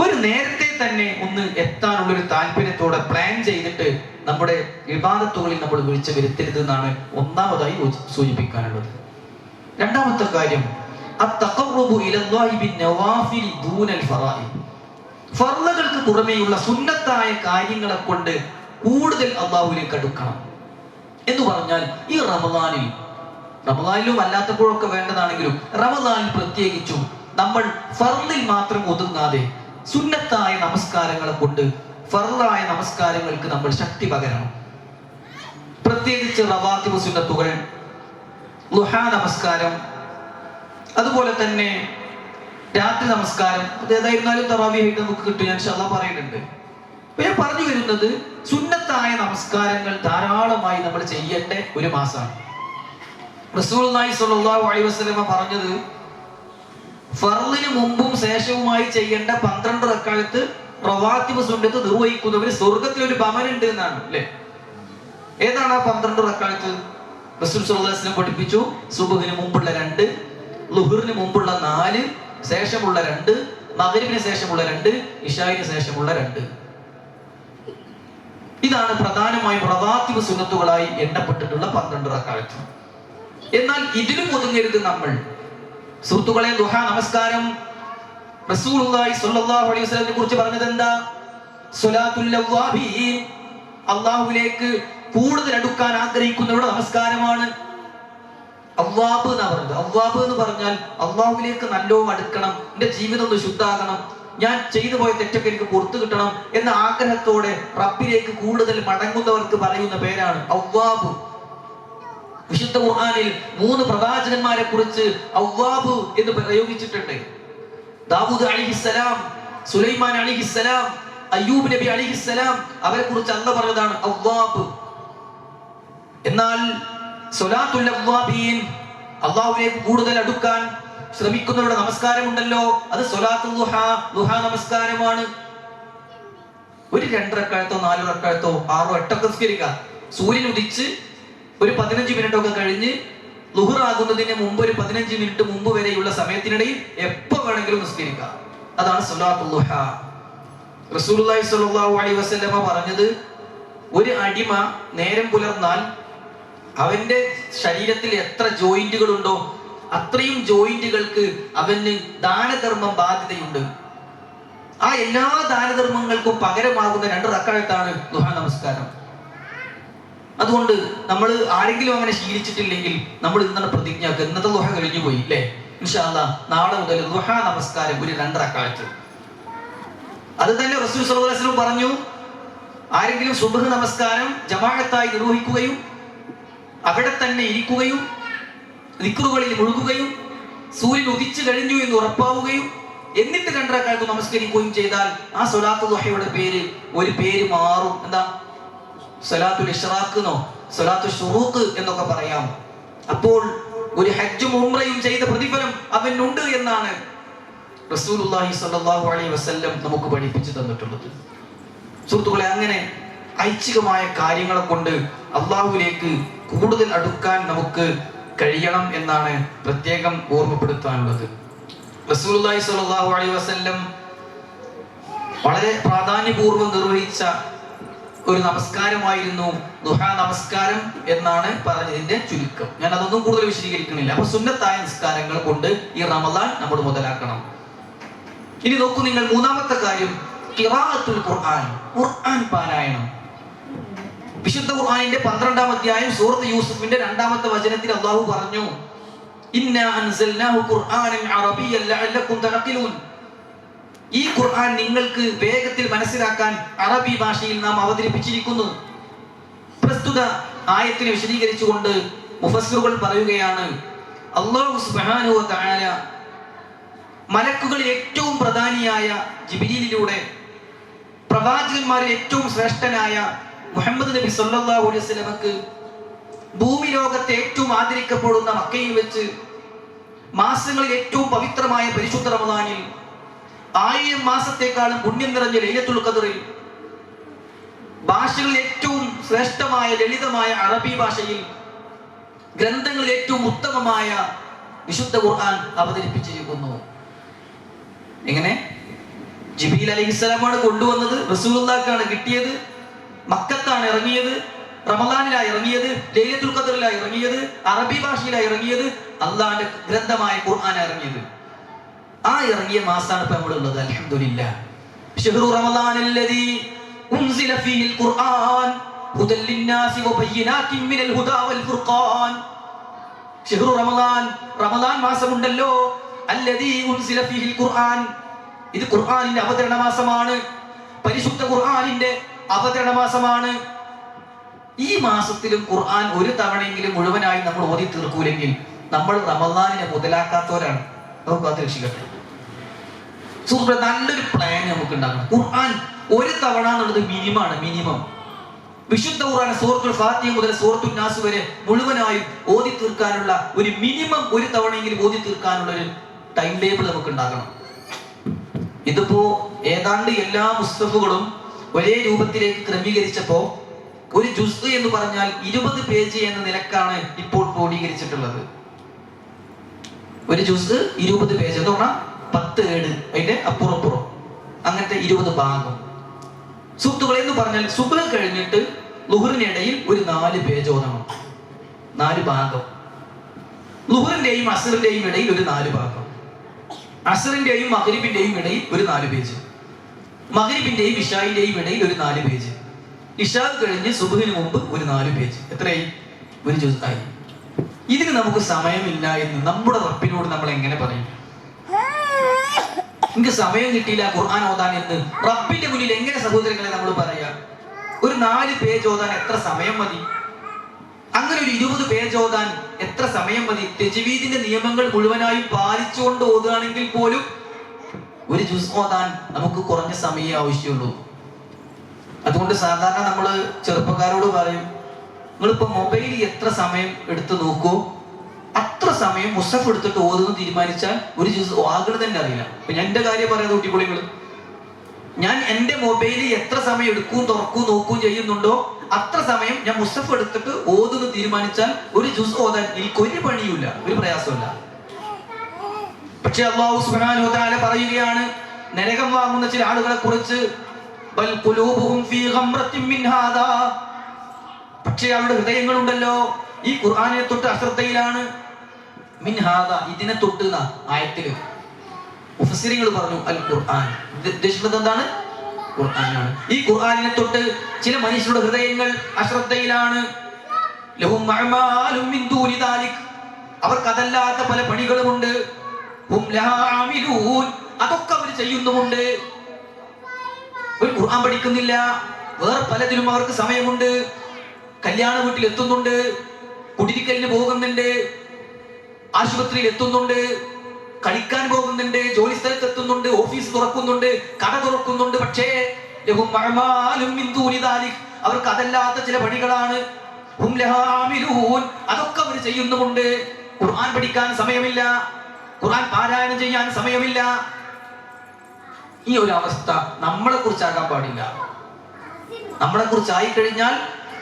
ഒരു നേരത്തെ തന്നെ ഒന്ന് എത്താനുള്ളൊരു താല്പര്യത്തോടെ പ്ലാൻ ചെയ്തിട്ട് നമ്മുടെ ഇബാദത്തുകളിൽ നമ്മൾ വീഴ്ച വരുത്തരുത് എന്നാണ് ഒന്നാമതായി സൂചിപ്പിക്കാനുള്ളത്. രണ്ടാമത്തെ കാര്യം, അത്തഖറുബു ഇലല്ലാഹി ബിന്നവാഫിലി ദൂനൽ ഫറാഇദ്. ഫർളുകൾക്ക് പുറമേയുള്ള സുന്നത്തായ കാര്യങ്ങളെ കൊണ്ട് കൂടുതൽ അല്ലാഹുവിലേക്ക് അടുക്കണം എന്ന് പറഞ്ഞാൽ, ഈ റമദാനിലും അല്ലാത്തപ്പോഴൊക്കെ വേണ്ടതാണെങ്കിലും റമദാനിൽ പ്രത്യേകിച്ചും നമ്മൾ ഫർളിൽ മാത്രം ഒതുങ്ങാതെ സുന്നത്തായ നമസ്കാരങ്ങളെ കൊണ്ട് ഫർളായ നമസ്കാരങ്ങൾക്ക് നമ്മൾ ശക്തി പകരണം. പ്രത്യേകിച്ച് റവാത്തിബ് സുന്നത്തുകൾ, ളുഹാ നമസ്കാരം, അതുപോലെ തന്നെ രാത്രി നമസ്കാരം. ഏതായിരുന്നാലും തറാവീഹായിട്ട് നമുക്ക് കിട്ടും, ഞാൻ ഇൻഷാ അല്ലാഹ് പറയുന്നുണ്ട്. ഞാൻ പറഞ്ഞു വരുന്നത്, സുന്നത്തായ നമസ്കാരങ്ങൾ ധാരാളമായി നമ്മൾ ചെയ്യേണ്ട ഒരു മാസമാണ്. റസൂലുള്ളാഹി സ്വല്ലല്ലാഹു അലൈഹി വസല്ലം പറഞ്ഞത്, ഫർളിന് മുമ്പും ശേഷവുമായി ചെയ്യേണ്ട 12 റക്അത്ത് റവാത്തിബ് സുന്നത്ത് നിർവഹിക്കുന്നവര് സ്വർഗത്തിൽ ഒരു ഭവനുണ്ട് എന്നാണ്, അല്ലെ? ഏതാണ് ആ 12 റക്അത്ത്? റസൂൽ സ്വല്ലല്ലാഹു അലൈഹി വസല്ലം പഠിപ്പിച്ചു, സുബ്ഹിന് മുമ്പുള്ള 2, ളുഹ്റിന് മുമ്പുള്ള 4, ശേഷമുള്ള 2, മഗ്രിബിന് ശേഷമുള്ള 2, ഇശാഇന് ശേഷമുള്ള 2. ഇതാണ് പ്രധാനമായും റവാത്തിബ് സുന്നത്തുകളായി എണ്ണപ്പെട്ടിട്ടുള്ള 12 റക്അത്ത്. എന്നാൽ ഇതിലും ഒതുങ്ങരുത് നമ്മൾ. സുഹൃത്തുക്കളെ, ദുഹാ നമസ്കാരം റസൂലുള്ളാഹി സ്വല്ലല്ലാഹു അലൈഹി വസല്ലമയെ കുറിച്ച് പറഞ്ഞത് എന്താ? സ്വലാത്തുൽ അവ്വാബീൻ, അല്ലാഹുവിലേക്ക് കൂടുതൽ അടുക്കാൻ ആഗ്രഹിക്കുന്നവരുടെ നമസ്കാരമാണ്. അവ്വാബ് എന്നാ പറഞ്ഞത്. അവ്വാബ് എന്ന് പറഞ്ഞാൽ അല്ലാഹുവിലേക്ക് നല്ലോണം അടുക്കണം, എന്റെ ജീവിതം ഒന്ന് ശുദ്ധാകണം, ഞാൻ ചെയ്തു പോയ തെറ്റൊക്കെ എനിക്ക് പുറത്തു കിട്ടണം എന്ന ആഗ്രഹത്തോടെ റബ്ബിലേക്ക് കൂടുതൽ മടങ്ങുന്നവർക്ക് പറയുന്ന പേരാണ് അവ്വാബ്. വിശുദ്ധ ഖുർആനിൽ 3 പ്രവാചകന്മാരെ കുറിച്ച് അവ്വാബ് എന്ന് പ്രയോഗിച്ചിട്ടുണ്ട്. ദാവൂദ് അലൈഹിസ്സലാം, സുലൈമാൻ അലൈഹിസ്സലാം, അയ്യൂബ് നബി അലൈഹിസ്സലാം, അവരെ കുറിച്ച് അല്ലാഹു പറഞ്ഞതാണ് അവ്വാബ്. എന്നാൽ സ്വലാത്തുൽ അവ്വാബീൻ, അല്ലാഹുവിലേക്ക് കൂടുതൽ അടുക്കാൻ ശ്രമിക്കുന്നവരുടെ നമസ്കാരമുണ്ടല്ലോ, അത് സ്വലാത്തുൽ ദുഹാ, ദുഹാ നമസ്കാരമാണ്. ഒരു 2 റക്അത്തോ 4 റക്അത്തോ 6 8 ഒക്കെ നിസ്കരിക്കുക. സൂര്യൻ ഉദിച്ച് ഒരു 15 മിനിറ്റ് ഒക്കെ കഴിഞ്ഞ് ളുഹ്ർ ആകുന്നതിന് മുമ്പ് ഒരു 15 മിനിറ്റ് മുമ്പ് വരെയുള്ള സമയത്തിനിടയിൽ എപ്പോ വേണമെങ്കിലും നിസ്കരിക്കാം. അതാണ് സ്വലാത്തുൽ ദുഹാ. റസൂലുള്ളാഹി സ്വല്ലല്ലാഹു അലൈഹി വസല്ലമ പറഞ്ഞത്, ഒരു അടിമ നേരം പുലർന്നാൽ അവന്റെ ശരീരത്തിൽ എത്ര ജോയിന്റുകൾ ഉണ്ടോ അത്രയും ജോയിന്റുകൾക്ക് അവന് ദാനധർമ്മം ബാധ്യതയുണ്ട്. ആ എല്ലാ ദാനധർമ്മങ്ങൾക്കും പകരമാകുന്ന 2 റക്അത്താണ് ദുഹാ നമസ്കാരം. അതുകൊണ്ട് നമ്മൾ ആരെങ്കിലും അങ്ങനെ ശീലിച്ചിട്ടില്ലെങ്കിൽ നമ്മൾ ഇന്നലെ പ്രതിജ്ഞാക്കുക, ഇന്നത്തെ ദുഹ കഴിഞ്ഞു പോയി അല്ലേ, ഇൻഷാ അല്ലാഹ് നാളെ മുതൽ ദുഹാ നമസ്കാരം ഒരു 2 റക്അത്ത്. അത് തന്നെ റസൂൽ സ്വല്ലല്ലാഹു അലൈഹി വസല്ലം പറഞ്ഞു, ആരെങ്കിലും സുബ്ഹ് നമസ്കാരം ജമാഅത്തായി നിർവഹിക്കുകയും അവിടെ തന്നെ ഇരിക്കുകയും ദിക്റുകളിൽ മുഴുകുകയും സൂര്യൻ ഉദിച്ചു കഴിഞ്ഞു എന്ന് ഉറപ്പാവുകയും എന്നിട്ട് 2 റക്അത്ത് നമസ്കരിക്കുകയും ചെയ്താൽ ആ സ്വലാത്തുൽ ദുഹയുടെ ഒരു പേര് മാറും. എന്താ? സ്വലാത്തുൽ ഇശ്റാഖ് എന്നോ സ്വലാത്തുൽ ശുറൂഖ് എന്നൊക്കെ പറയാം. അപ്പോൾ ഒരു ഹജ്ജും ഉംറയും ചെയ്ത പ്രതിഫലം അവനുണ്ട് എന്നാണ് റസൂലുള്ളാഹി സ്വല്ലല്ലാഹു അലൈഹി വസല്ലം നമുക്ക് പഠിപ്പിച്ചു തന്നിട്ടുള്ളത്. സുഹൃത്തുക്കളെ, അങ്ങനെ ഐച്ഛികമായ കാര്യങ്ങളെ കൊണ്ട് അള്ളാഹുവിലേക്ക് കൂടുതൽ അടുക്കാൻ നമുക്ക് കഴിയണം എന്നാണ് പ്രത്യേകം ഓർമ്മപ്പെടുത്താനുള്ളത്. റസൂലുള്ളാഹി സ്വല്ലല്ലാഹു അലൈഹി വസല്ലം വളരെ പ്രാധാന്യപൂർവ്വം നിർവഹിച്ച ഒരു നമസ്കാരമായിരുന്നു ദുഹാ നമസ്കാരം എന്നാണ് പറഞ്ഞതിന്റെ ചുരുക്കം. ഞാൻ അതൊന്നും കൂടുതൽ വിശദീകരിക്കുന്നില്ല. അപ്പൊ സുന്നത്തായ നിസ്കാരങ്ങൾ കൊണ്ട് ഈ റമദാൻ നമ്മൾ മുതലാക്കണം. ഇനി നോക്കൂ നിങ്ങൾ, 3-ാമത്തെ കാര്യം ഖിറാഅത്തുൽ ഖുർആൻ, ഖുർആൻ പാരായണം. വിശുദ്ധ ഖുർആനിന്റെ 12-ാം അധ്യായം സൂറത്ത് യൂസുഫിന്റെ 2-ാമത്തെ വചനത്തിൽ അല്ലാഹു പറഞ്ഞു, ഇന്നാ അൻസൽനാഹു ഖുർആനൻ അറബിയ്യൻ ലഅല്ലകും തഅഖിലൂൻ. ഈ ഖുർആൻ നിങ്ങൾക്ക് വേഗത്തിൽ മനസ്സിലാക്കാൻ അറബി ഭാഷയിൽ നാം അവതരിപ്പിച്ചിരിക്കുന്നു. പ്രസ്തുത ആയത്തിനെ വിശദീകരിച്ചുകൊണ്ട് മുഫസ്സിറുകൾ പറയുകയാണ്, അല്ലാഹു സുബ്ഹാനഹു വ തആല മലക്കുകളിൽ ഏറ്റവും പ്രധാനിയായ ജിബ്രീലിലൂടെ പ്രവാചകന്മാരിൽ ഏറ്റവും ശ്രേഷ്ഠനായ മുഹമ്മദ് നബി സല്ലല്ലാഹു അലൈഹി വസല്ലമക്ക് ഭൂമി ലോകത്തെ ഏറ്റവും ആദരിക്കപ്പെടുന്ന മക്കയിൽ വെച്ച് മാസങ്ങളിൽ ഏറ്റവും പവിത്രമായ പരിശുദ്ധ റമദാനിൽ 1000 മാസത്തെക്കാളും പുണ്യം നിറഞ്ഞ ലൈലത്തുൽ ഖദറിൽ ഭാഷകളിൽ ഏറ്റവും ശ്രേഷ്ഠമായ ലളിതമായ അറബി ഭാഷയിൽ ഗ്രന്ഥങ്ങളിൽ ഏറ്റവും ഉത്തമമായ വിശുദ്ധ ഖുർആൻ അവതരിപ്പിച്ചിരിക്കുന്നു. എങ്ങനെ? ജിബ്രീൽ അലൈഹിസ്സലാമാണ് കൊണ്ടുവന്നത്, റസൂലുള്ളാഹിക്കാണ് കിട്ടിയത്, മക്കത്താണ് ഇറങ്ങിയത്, റമദാനിലായി ഇറങ്ങിയത്, ലൈലത്തുൽ ഖദറിലായി ഇറങ്ങിയത്, അറബി ഭാഷയിലായി ഇറങ്ങിയത്, അള്ളാഹിന്റെ ഗ്രന്ഥമായ ഖുർആൻ ഇറങ്ങിയത്. ആ ഇറങ്ങിയ മാസമാണ് ഇപ്പൊ നമ്മളുള്ളത്. അൽഹംദുലില്ലാഹ്. ശഹ്റു റമദാനല്ലദീ ഉൻസില ഫീഹിൽ ഖുർആൻ ഹുദൽ ലിന്നാസി വബയ്യിനാതിൻ മിനൽ ഹുദാ വൽ ഫുർഖാൻ. ശഹ്റു റമദാൻ, റമദാൻ മാസമുണ്ടല്ലോ, അല്ലദീ ഉൻസില ഫീഹിൽ ഖുർആൻ, ഇത് ഖുർആനിന്റെ അവതരണ മാസമാണ്, പരിശുദ്ധ ഖുർആനിന്റെ അവതരണ മാസമാണ്. ഈ മാസത്തിലും ഖുർആൻ ഒരു തവണയെങ്കിലും മുഴുവനായി നമ്മൾ ഓതി തീർക്കൂലെങ്കിൽ നമ്മൾ റമദാനിനെ മുതലാക്കാത്തവരാണ്. നമുക്ക് അത് രക്ഷിക്കട്ടെ. സുഹൃത്ത്, നല്ലൊരു പ്ലാൻ നമുക്ക് ഉണ്ടാക്കണം. ഖുർആൻ ഒരു തവണ എന്നുള്ളത് മിനിമം. വിശുദ്ധ ഖുർആൻ സൂറത്തുൽ ഫാത്തിഹ മുതൽ സൂറത്തുൽ നാസ് വരെ മുഴുവനായും ഓതി തീർക്കാനുള്ള ഒരു മിനിമം, ഒരു തവണയെങ്കിലും ഓതി തീർക്കാനുള്ള ഒരു ടൈം ടേബിൾ നമുക്ക് ഉണ്ടാക്കണം. ഇതിപ്പോ ഏതാണ്ട് എല്ലാ മുസ്തഫുകളും ഒരേ രൂപത്തിലേക്ക് ക്രമീകരിച്ചപ്പോ ഒരു ജുസ് എന്ന് പറഞ്ഞാൽ 20 പേജ് എന്ന നിലക്കാണ് ഇപ്പോൾ ക്രോഡീകരിച്ചിട്ടുള്ളത്. ഒരു ജുസ് 20 പേജ് എന്ന് പറഞ്ഞാൽ 10 ഏട്, അതിന്റെ അപ്പുറപ്പുറം, അങ്ങനത്തെ 20 ഭാഗം. സുഹൃത്തുക്കളെ എന്ന് പറഞ്ഞാൽ സുബ്ഹ് കഴിഞ്ഞിട്ട് ളുഹറിനിടയിൽ ഒരു 4 പേജ് ഓതണം, 4 ഭാഗം. ളുഹറിന്റെയും അസ്റിന്റെയും ഇടയിൽ ഒരു 4 ഭാഗം, അസ്റിന്റെയും മഗ്രിബിന്റെയും ഇടയിൽ ഒരു 4 പേജ്, മഗ്രിബിന്റെയും ഇശാഇന്റെയും ഇടയിൽ ഒരു 4 പേജ്, ഇശാ കഴിഞ്ഞ് സുബ്ഹിന് മുമ്പ് ഒരു 4 പേജ്. എത്രയായി? ഒരു ജുസ് ആയി. ഇതിന് നമുക്ക് സമയമില്ല എന്ന് നമ്മുടെ റബ്ബിനോട് നമ്മൾ എങ്ങനെ പറയും? എനിക്ക് സമയം കിട്ടിയില്ല ഖുർആൻ ഓതാൻ എന്ന് റബ്ബിന്റെ മുന്നിൽ എങ്ങനെ സഹോദരങ്ങളെ നമ്മൾ പറയാ? ഒരു 4 പേജ് ഓതാൻ എത്ര സമയം മതി? അങ്ങനെ ഒരു 20 പേജ് ഓതാൻ എത്ര സമയം മതി? തജ്വീദിന്റെ നിയമങ്ങൾ മുഴുവനായും പാലിച്ചുകൊണ്ട് ഓതുകയാണെങ്കിൽ പോലും ഒരു ജുസ് ഓതാൻ നമുക്ക് കുറഞ്ഞ സമയമേ ആവശ്യമുള്ളൂ. അതുകൊണ്ട് സാധാരണ നമ്മൾ ചെറുപ്പക്കാരോട് പറയും, നിങ്ങളിപ്പോ മൊബൈലിൽ എത്ര സമയം എടുത്ത് നോക്കൂ, അത്ര സമയം മുസഫ് എടുത്തിട്ട് ഓതുന്നു തീരുമാനിച്ചാൽ ഒരു ജുസ് ആകണം തന്നെ അറിയില്ല. ഇപ്പൊ ഞാൻ എന്റെ കാര്യം പറയാതെ കുട്ടിപ്പൊളികള്, ഞാൻ എന്റെ മൊബൈലിൽ എത്ര സമയം എടുക്കും, തുറക്കും, നോക്കും ചെയ്യുന്നുണ്ടോ അത്ര സമയം ഞാൻ മുസഫ് എടുത്തിട്ട് ഓതുന്നു തീരുമാനിച്ചാൽ ഒരു ജുസ് ഓതാൻ എനിക്കൊരു പണിയില്ല, ഒരു പ്രയാസമില്ല. പക്ഷെ അല്ലാഹു സുബ്ഹാനഹു വ തആല പറയുകയാണ് നരകം വാങ്ങുന്ന ചില ആളുകളെ കുറിച്ച്, ബൽ ഖുലൂബുഹും ഫീ ഗംറത്തിൻ മിൻ ഹാദാ, പക്ഷേ അവരുടെ ഹൃദയങ്ങളുണ്ടല്ലോ ഈ ഖുർആനെ തൊട്ട് അശ്രദ്ധയിലാണ്. മിൻ ഹാദാ, ഇതിനെ തൊട്ട് എന്ന ആയത്തില് മുഫസ്സിറുകൾ പറഞ്ഞു അൽ ഖുർആൻ, ഉദ്ദേശിക്കുന്നത് എന്താണ്? ഖുർആനാണ്. ഈ ഖുർആനിനെ തൊട്ട് ചില മനുഷ്യരുടെ ഹൃദയങ്ങൾ അശ്രദ്ധയിലാണ്. ലഹും അഅമാലും മിൻ ദൂനി ദാലിക്, അവർക്ക് അതല്ലാത്ത പല പണികളുമുണ്ട്. ഹും ലഹാ ആമിലൂൻ, അതൊക്കെ അവർ ചെയ്യുന്നുമുണ്ട്. ഒരു ഖുർആൻ പഠിക്കുന്നില്ല, വേറെ പലതിലും അവർക്ക് സമയമുണ്ട്. കല്യാണ വീട്ടിൽ എത്തുന്നുണ്ട്, കുടിരിക്കലിന് പോകുന്നുണ്ട്, ആശുപത്രിയിൽ എത്തുന്നുണ്ട്, കളിക്കാൻ പോകുന്നുണ്ട്, ജോലി സ്ഥലത്ത് എത്തുന്നുണ്ട്, ഓഫീസ് തുറക്കുന്നുണ്ട്, കട തുറക്കുന്നുണ്ട്. പക്ഷേ ലഹും അഅമാലും മിൻ ദൂനി ദാലിക്, അവർക്ക് അതല്ലാത്ത ചില പണികളാണ്. ഹും ലഹാ ആമിലൂൻ, അതൊക്കെ അവർ ചെയ്യുന്നുമുണ്ട്. ഖുർആൻ പഠിക്കാൻ സമയമില്ല, ഖുർആൻ പാരായണം ചെയ്യാൻ സമയമില്ല. ഈ ഒരു അവസ്ഥ നമ്മളെ കുറിച്ചാകാൻ പാടില്ല. നമ്മളെ കുറിച്ചായി കഴിഞ്ഞാൽ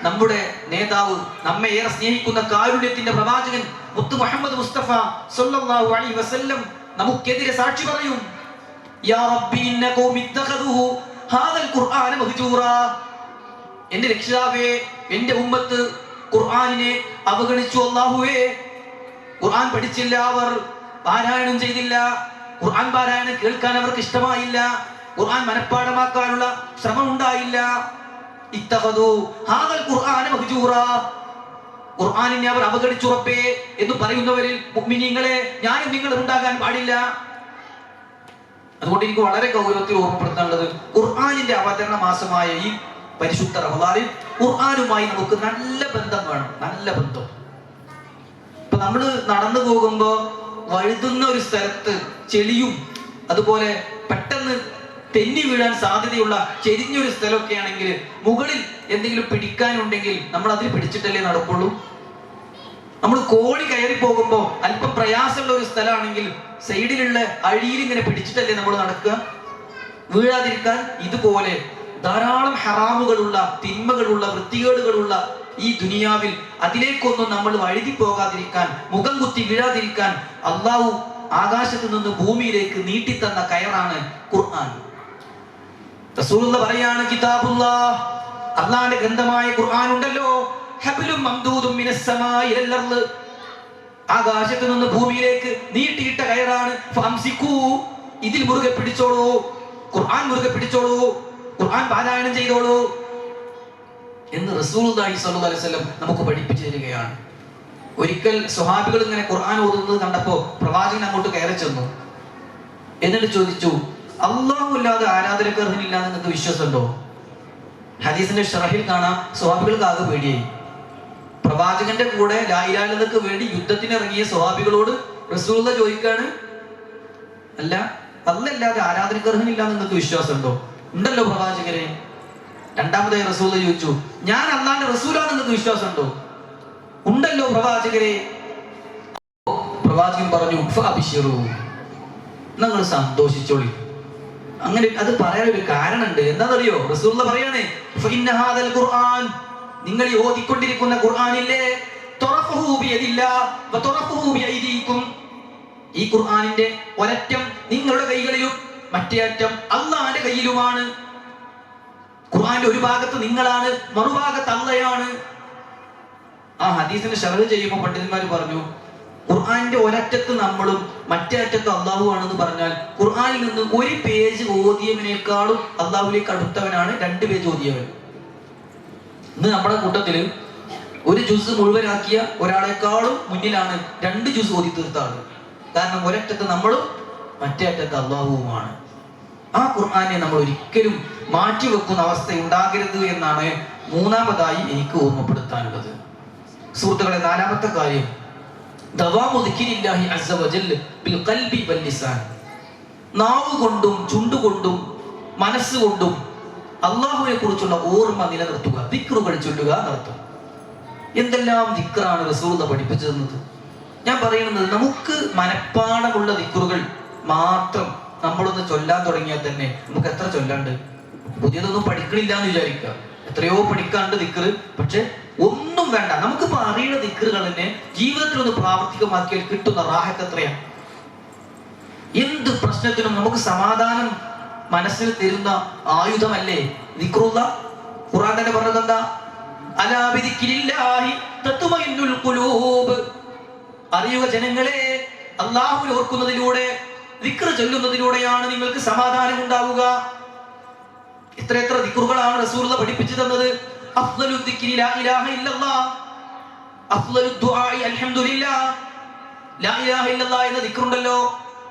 നമ്മുടെ നേതാവ്, നമ്മെ ഏറെ സ്നേഹിക്കുന്ന കാരുണ്യത്തിന്റെ പ്രവാചകൻ മുത്ത് മുഹമ്മദ് മുസ്തഫ സല്ലല്ലാഹു അലൈഹി വസല്ലം നമുക്കെതിരെ സാക്ഷി പറയും, യാ റബ്ബി ഇന്ന ഖൗമി ഇത്തഖദു ഹാദൽ ഖുർആന മഹ്ജൂറാ, എന്റെ രക്ഷിതാവേ എന്റെ ഉമ്മത്ത് ഖുർആനിനെ അവഗണിച്ചു. അല്ലാഹുവേ, ഖുർആൻ പഠിച്ചില്ല, അവർ പാരായണം ചെയ്തില്ല, ഖുർആൻ പാരായണം കേൾക്കാൻ അവർക്ക് ഇഷ്ടമായില്ല, ഖുർആൻ മനഃപ്പാഠമാക്കാനുള്ള ശ്രമം ഉണ്ടായില്ല. ഇത്തഖദു ഹാദൽ ഖുർആന മഹ്ജൂറാ, ഖുർആനിനെ അവർ അവഗണിച്ചു റബ്ബേ എന്ന് പറയുന്നവരിൽ മുഅ്മിനീങ്ങളെ ഞാനും നിങ്ങളും ഉണ്ടാകാൻ പാടില്ല. അതുകൊണ്ട് എനിക്ക് വളരെ ഗൗരവത്തിൽ ഓർമ്മപ്പെടുത്താനുള്ളത്, ഖുർആനിന്റെ അവതരണ മാസമായ ഈ പരിശുദ്ധ റമദാനിൽ ഖുർആനുമായി നമുക്ക് നല്ല ബന്ധം വേണം, നല്ല ബന്ധം. ഇപ്പൊ നമ്മൾ നടന്നു പോകുമ്പോ വഴുതുന്ന ഒരു സ്ഥലത്ത് ചെളിയും അതുപോലെ പെട്ടെന്ന് തെന്നി വീഴാൻ സാധ്യതയുള്ള ചെരിഞ്ഞൊരു സ്ഥലമൊക്കെ ആണെങ്കിൽ മുകളിൽ എന്തെങ്കിലും പിടിക്കാനുണ്ടെങ്കിൽ നമ്മൾ അതിൽ പിടിച്ചിട്ടല്ലേ നടക്കുള്ളൂ. നമ്മൾ കോഴി കയറി പോകുമ്പോൾ അല്പം പ്രയാസമുള്ള ഒരു സ്ഥലമാണെങ്കിൽ സൈഡിലുള്ള അഴിയിൽ ഇങ്ങനെ പിടിച്ചിട്ടല്ലേ നമ്മൾ നടക്കുക, വീഴാതിരിക്കാൻ. ഇതുപോലെ ധാരാളം ഹറാമുകളുള്ള, തിന്മകളുള്ള, വൃത്തികേടുകളുള്ള ഈ ദുനിയാവിൽ അതിലേക്കൊന്നും നമ്മൾ വഴുതി പോകാതിരിക്കാൻ, മുഖം കുത്തി വീഴാതിരിക്കാൻ അള്ളാഹു ആകാശത്ത് നിന്ന് ഭൂമിയിലേക്ക് നീട്ടിത്തന്ന കയറാണ് ഖുർആൻ. റസൂലുള്ള പറയാണ്, കിതാബുല്ലാഹ്, അള്ളാഹുവിന്റെ ഗ്രന്ഥമായ ഖുർആൻ ഉണ്ടല്ലോ, ഹബ്ലും മംദൂദും മിനസ് സമാഇ ഇലൽ അർള്, ആകാശത്ത് നിന്ന് ഭൂമിയിലേക്ക് നീട്ടിയിട്ട കയറാണ്. ഫംസിക്കൂ, ഇതിൽ മുറുകെ പിടിച്ചോളൂ, ഖുർആൻ മുറുകെ പിടിച്ചോളൂ, ഖുർആൻ പാരായണം ചെയ്തോളൂ എന്ന് റസൂലുള്ളാഹി സ്വല്ലല്ലാഹു അലൈഹി വസല്ലം നമുക്ക് പഠിപ്പിച്ചു തരികയാണ്. ഒരിക്കൽ സ്വഹാബികൾ ഇങ്ങനെ ഖുർആൻ ഓതുന്നത് കണ്ടപ്പോ പ്രവാചകൻ അങ്ങോട്ട് കയറി ചെന്നു. എന്നിട്ട് ചോദിച്ചു, അല്ലാഹു അല്ലാതെ ആരാധനക്ക് അർഹനില്ല എന്ന് നിങ്ങൾക്ക് വിശ്വാസമുണ്ടോ? ഹദീസിന്റെ ഷറഹിൽ കാണാം, സ്വഹാബികൾക്ക് ആകെ പേടിയായി. പ്രവാചകന്റെ കൂടെ ലാ ഇലാഹ ഇല്ലല്ലാഹ്ക്ക് വേണ്ടി യുദ്ധത്തിന് ഇറങ്ങിയ സ്വഹാബികളോട് റസൂലുള്ളാഹി ചോദിക്കാണ്, അല്ല അല്ലാതെ ആരാധനക്ക് അർഹനില്ല എന്ന് നിങ്ങൾക്ക് വിശ്വാസമുണ്ടോ? ഉണ്ടല്ലോ പ്രവാചകരെ. രണ്ടാമതായി റസൂലുള്ളാഹി ചോദിച്ചു, ഞാൻ അല്ലാഹുവിന്റെ റസൂലാണെന്ന് നിങ്ങൾക്ക് വിശ്വാസമുണ്ടോ? ഉണ്ടല്ലോ പ്രവാചകരെ. പ്രവാചകൻ പറഞ്ഞു, ഫഅബ്ശിറൂ, നിങ്ങൾ സന്തോഷിച്ചോളി. അങ്ങനെ അത് പറയാൻ ഒരു കാരണമുണ്ട്. എന്താണെന്നറിയോ? റസൂലുള്ളാഹി പറയാണ്, ഫഇന്ന ഹാദൽ ഖുർആൻ, നിങ്ങൾ ഈ ഓതിക്കൊണ്ടിരിക്കുന്ന ഖുർആനില്ലേ, തുറഫഹു ബിയദില്ലാ വതുറഫഹു ബിഅയ്ദീകും, ഈ ഖുർആനിന്റെ ഒരറ്റം നിങ്ങളുടെ കൈകളിലും മറ്റേ അറ്റം അല്ലാഹുവിന്റെ കയ്യിലുമാണ്. ഖുർആന്റെ ഒരു ഭാഗത്ത് നിങ്ങളാണ്, മറുഭാഗത്ത് അല്ലാഹയാണ്. ആ ഹദീസിന്റെ ശർഹ് ചെയ്യുമ്പോൾ പണ്ഡിതന്മാർ പറഞ്ഞു, ഖുർആന്റെ ഒരറ്റത്ത് നമ്മളും മറ്റേ അറ്റത്ത് അല്ലാഹു ആണെന്ന് പറഞ്ഞാൽ ഖുർആനിൽ നിന്ന് ഒരു പേജ് ഓതിയവനേക്കാളും അല്ലാഹുവിലേക്ക് അടുത്തവനാണ് 2 പേജ് ഓതിയവൻ. ഇന്ന് നമ്മുടെ കൂട്ടത്തില് ഒരു ജുസ് മുഴുവനാക്കിയ ഒരാളെക്കാളും മുന്നിലാണ് 2 ജുസ് ഓതി തീർത്ത ആള്. കാരണം ഒരറ്റത്ത് നമ്മളും മറ്റേ അറ്റത്ത് അല്ലാഹുവുമാണ്. ആ ഖുർആനെ നമ്മൾ ഒരിക്കലും മാറ്റിവെക്കുന്ന അവസ്ഥ ഉണ്ടാകരുത് എന്നാണ് മൂന്നാമതായി എനിക്ക് ഓർമ്മപ്പെടുത്താനുള്ളത്. സുഹൃത്തുക്കളെ, 4ാമത്തെ കാര്യം ദവാമു ദിക്രില്ലാഹി അസ്സ വജൽ ബിൽ ഖൽബി വൽ ലിസാൻ. നാവ് കൊണ്ടും ചുണ്ടുകൊണ്ടും മനസ്സുകൊണ്ടും അല്ലാഹുവിനെ കുറിച്ചുള്ള ഓർമ്മ നിലനിർത്തുക, ദിക്റുകൾ ചൊല്ലുക നടത്തുക. എന്തെല്ലാം ദിക്റാണ് റസൂലുള്ളാഹി പഠിപ്പിച്ചു തന്നത്. ഞാൻ പറയുന്നത്, നമുക്ക് മനഃപ്പാടമുള്ള ദിക്റുകൾ മാത്രം നമ്മളൊന്ന് ചൊല്ലാൻ തുടങ്ങിയാൽ തന്നെ നമുക്ക് എത്ര ചൊല്ലാണ്ട്. പുതിയതൊന്നും പഠിക്കണില്ല എന്ന് വിചാരിക്കുക, എത്രയോ പഠിക്കാണ്ട് ദിക്റ്. പക്ഷെ ഒന്നും വേണ്ട, നമുക്കിപ്പോ അറിയുന്ന ദിക്റുകൾ തന്നെ ജീവിതത്തിൽ ഒന്ന് പ്രാവർത്തികമാക്കിയാൽ കിട്ടുന്ന റാഹത്ത് എത്രയാണ്. എന്ത് പ്രശ്നത്തിനും നമുക്ക് സമാധാനം മനസ്സിൽ തരുന്ന ആയുധമല്ലേ ദിക്റുല്ലാഹ്. ഖുർആൻ തന്നെ പറഞ്ഞത് എന്താ? അലാ ബിദിക്രില്ലാഹി തത്മഇന്നുൽ ഖുലൂബ്. അറിയുക ജനങ്ങളെ, അല്ലാഹുവിനെ ഓർക്കുന്നതിലൂടെ, ദിക്ർ ചൊല്ലുന്നതിലൂടെയാണ് നിങ്ങൾക്ക് സമാധാനം ഉണ്ടാവുക. എത്ര ദിക്റുകളാണ് റസൂലുള്ളാഹി പഠിപ്പിച്ചു തന്നത്. അഫ്ളലു ദിക്രി ലാ ഇലാഹ ഇല്ലല്ലാഹ്, അഫ്ളലു ദുആഇ അൽഹംദുലില്ലാഹ്. ലാ ഇലാഹ ഇല്ലല്ലാഹ് എന്ന ദിക്റുണ്ടല്ലോ,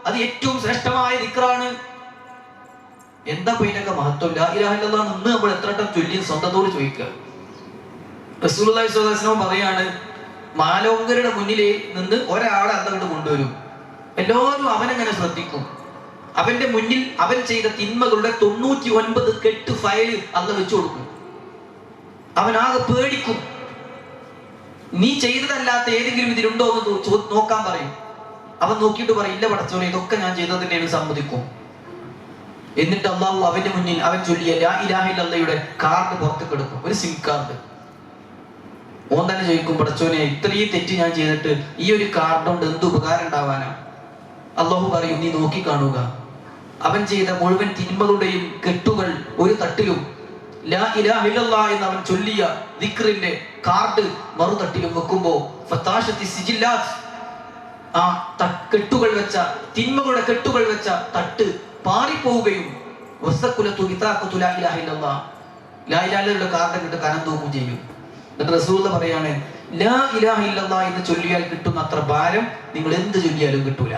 അത് ഏറ്റവും ശ്രേഷ്ഠമായ ദിക്റാണ്. എന്താ ഇതിനൊക്കെ മഹത്വം? ലാ ഇലാഹ ഇല്ലല്ലാഹ് നിന്ന് നമ്മൾ എത്ര വട്ടം ചൊല്ലി സ്വന്തത്തോട് ചോദിക്കുക. റസൂലുള്ളാഹി സ്വല്ലല്ലാഹു അലൈഹി വസല്ലം പറയാണ്, മാലോകരുടെ മുന്നിൽ നിന്ന് ഒരാളെ അങ്ങോട്ട് കൊണ്ടുവരും. എല്ലാവരും അവനെങ്ങനെ ശ്രദ്ധിക്കും. അവന്റെ മുന്നിൽ അവൻ ചെയ്ത തിന്മകളുടെ 99 കെട്ട് ഫയല് അന്ന് വെച്ചു കൊടുക്കും. അവനാകെ പേടിക്കും. നീ ചെയ്തതല്ലാത്ത ഏതെങ്കിലും ഇതിലുണ്ടോ എന്ന് നോക്കാൻ പറയും. അവൻ നോക്കിയിട്ട് പറയും, ഇല്ല പടച്ചോനെ, ഇതൊക്കെ ഞാൻ ചെയ്തത് തന്നെയാണ് സമ്മതിക്കും. എന്നിട്ട് അല്ലാഹു അവന്റെ മുന്നിൽ അവൻ ചൊല്ലിയ ലാ ഇലാഹ ഇല്ലല്ലാഹയുടെ കാർഡ് പുറത്തേക്ക് എടുക്കും, ഒരു സിം കാർഡ്. ഓൻ തന്നെ ചോദിക്കും, പടച്ചോനെ, ഇത്രയും തെറ്റ് ഞാൻ ചെയ്തിട്ട് ഈ ഒരു കാർഡ് കൊണ്ട് എന്ത് ഉപകാരം ഉണ്ടാവാനാ? അല്ലാഹു പറയും, നീ നോക്കി കാണുക. അവൻ ചെയ്ത മുഴുവൻ തിന്മകളുടെയും കെട്ടുകൾ ഒരു തട്ടിലും ലാ ഇലാഹ ഇല്ലല്ലാഹ് എന്ന് അവൻ ചൊല്ലിയ ദിക്റിന്റെ കാർഡ് മറുതട്ടിലും വെക്കുമ്പോ ഫതാശത്തി സിജില്ലാത്ത്, ആ കെട്ടുകൾ വെച്ച, തിന്മകളുടെ കെട്ടുകൾ വെച്ച തട്ട് പാറിപ്പോവുകയും വസഖുലതു ബിതാഖതു ലാ ഇലാഹ ഇല്ലല്ലാഹ്, ലാ ഇലാഹ ഇല്ലല്ലാഹയുടെ കാർഡ് കിട്ട് കനം തൂക്കും ചെയ്യും. എന്നിട്ട് റസൂലുള്ളാഹി പറയാണ്, ലാ ഇലാഹ ഇല്ലല്ലാഹ് എന്ന് ചൊല്ലിയാൽ കിട്ടുന്ന അത്ര ഭാരം നിങ്ങൾ എന്ത് ചൊല്ലിയാലും കിട്ടൂല.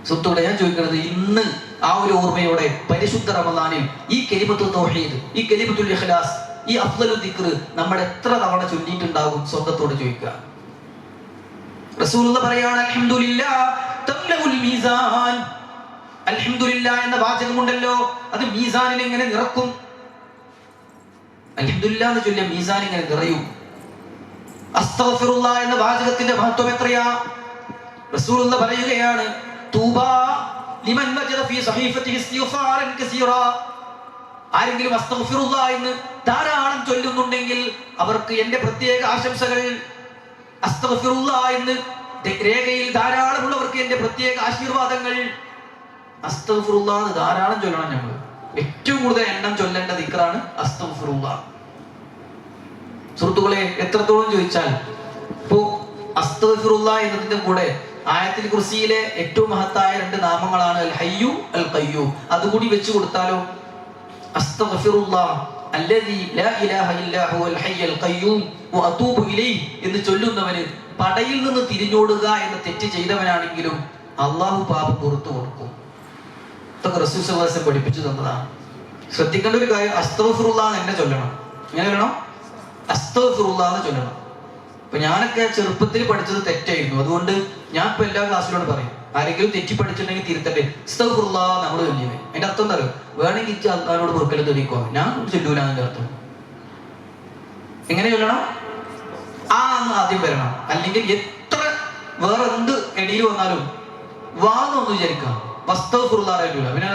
സുഹൃത്തുക്കളെ, ഞാൻ ചോദിക്കുന്നത്, ഇന്ന് ആ ഒരു ഓർമ്മയോടെ പരിശുദ്ധ റമദാനിൽ ഈ കലിമത്തുൽ തൗഹീദ്, ഈ കലിമത്തുൽ ഇഖ്ലാസ്, ഈ അഫ്ളലു ദിക്ർ നമ്മൾ എത്ര തവണ ചൊല്ലിയിട്ടുണ്ടാകും? സ്വന്തത്തോട് ചോദിക്കുക. റസൂലുള്ളാഹി പറയാണ്, അൽഹംദുലില്ലാഹ് തംലഉൽ മീസാൻ. അൽഹംദുലില്ലാഹ് എന്ന വാചകമുണ്ടല്ലോ, അത് മീസാനിൽ എങ്ങനെ നിറക്കും. അൽഹംദുലില്ലാഹ് എന്ന് ചൊല്ലിയ മീസാൻ ഇങ്ങനെ നിറയും. അസ്തഗ്ഫിറുല്ലാഹ് എന്ന വാചകത്തിന്റെ മഹത്വം എത്രയാ. റസൂലുള്ളാഹി പറയുകയാണ്, തൂബാ ലിമൻ വജദ ഫീ സഹീഫത്തിഹി ഇസ്തിഗ്ഫാറൻ കസീറാ. ആരെങ്കിലും അസ്തഗ്ഫിറുല്ലാഹ് എന്ന് ധാരാളം ചൊല്ലുന്നുണ്ടെങ്കിൽ അവർക്ക് എന്റെ പ്രത്യേക ആശംസകൾ. അസ്തഗ്ഫിറുല്ലാഹ് എന്ന് രേഖയിൽ ധാരാളമുള്ളവർക്ക് എന്റെ പ്രത്യേക ആശീർവാദങ്ങൾ. അസ്തഗ്ഫിറുല്ലാഹ് ധാരാളം ചൊല്ലണം. നമ്മൾ ഏറ്റവും കൂടുതൽ എണ്ണം ചൊല്ലേണ്ട ദിക്റാണ് അസ്തഗ്ഫിറുല്ലാഹ്. സുഹൃത്തുക്കളെ, എത്രത്തോളം ചോദിച്ചാൽ, ഇപ്പോ അസ്തഗ്ഫിറുല്ലാഹ് എന്നതിന്റെ കൂടെ ആയത്തിൽ കുർസിയിലെ ഏറ്റവും മഹത്തായ 2 നാമങ്ങളാണ് അൽ ഹയ്യു അൽ ഖയ്യൂം. അതുകൂടി വെച്ച് കൊടുത്താലോ, അസ്തഗ്ഫിറുല്ലാഹ് അല്ലദീ ലാ ഇലാഹ ഇല്ലാ ഹുവൽ ഹയ്യുൽ ഖയ്യൂം വഅതൂബു ഇലൈഹി എന്ന് ചൊല്ലുന്നവന് പടയിൽ നിന്ന് തിരിഞ്ഞോടുക എന്ന തെറ്റ് ചെയ്തവനാണെങ്കിലും അല്ലാഹു പാപം പുറത്തു കൊടുക്കും. ഇതൊക്കെ റസൂൽ സല്ലല്ലാഹു അലൈഹി വസല്ലം പഠിപ്പിച്ചു തന്നതാണ്. ശ്രദ്ധിക്കേണ്ട ഒരു കാര്യം, അസ്തഗ്ഫിറുല്ലാഹ് എന്നെ ചൊല്ലണം. എങ്ങനെ ചൊല്ലണം? അസ്തഗ്ഫിറുല്ലാഹ് എന്ന് ചൊല്ലണം. ഇപ്പൊ ഞാനൊക്കെ ചെറുപ്പത്തിൽ പഠിച്ചത് തെറ്റായിരുന്നു. അതുകൊണ്ട് ഞാൻ ഇപ്പൊ എല്ലാ ക്ലാസ്സിലോട് പറയും, ആരെങ്കിലും തെറ്റി പഠിച്ചിട്ടുണ്ടെങ്കിൽ തിരുത്തട്ടെ. അസ്തഗ്ഫിറുല്ലാഹ് നമ്മൾ ചൊല്ലിയേ. അതിന്റെ അർത്ഥം എന്താ അറിയോ? വേണമെങ്കിൽ ഇച്ച് അല്ലാഹുവോട് പൊറുക്കൽ തെളിയിക്കോ, ഞാൻ ചൊല്ലൂല. അതിന്റെ അർത്ഥം എങ്ങനെ ചൊല്ലണം? ആ എന്ന് ആദ്യം വരണം. അല്ലെങ്കിൽ എത്ര വേറെ എന്ത് എടിയിൽ വന്നാലും വാന്നൊന്ന് വിചാരിക്കാം, അസ്തഗ്ഫിറുല്ലാഹ് അറിയില്ല. പിന്നെ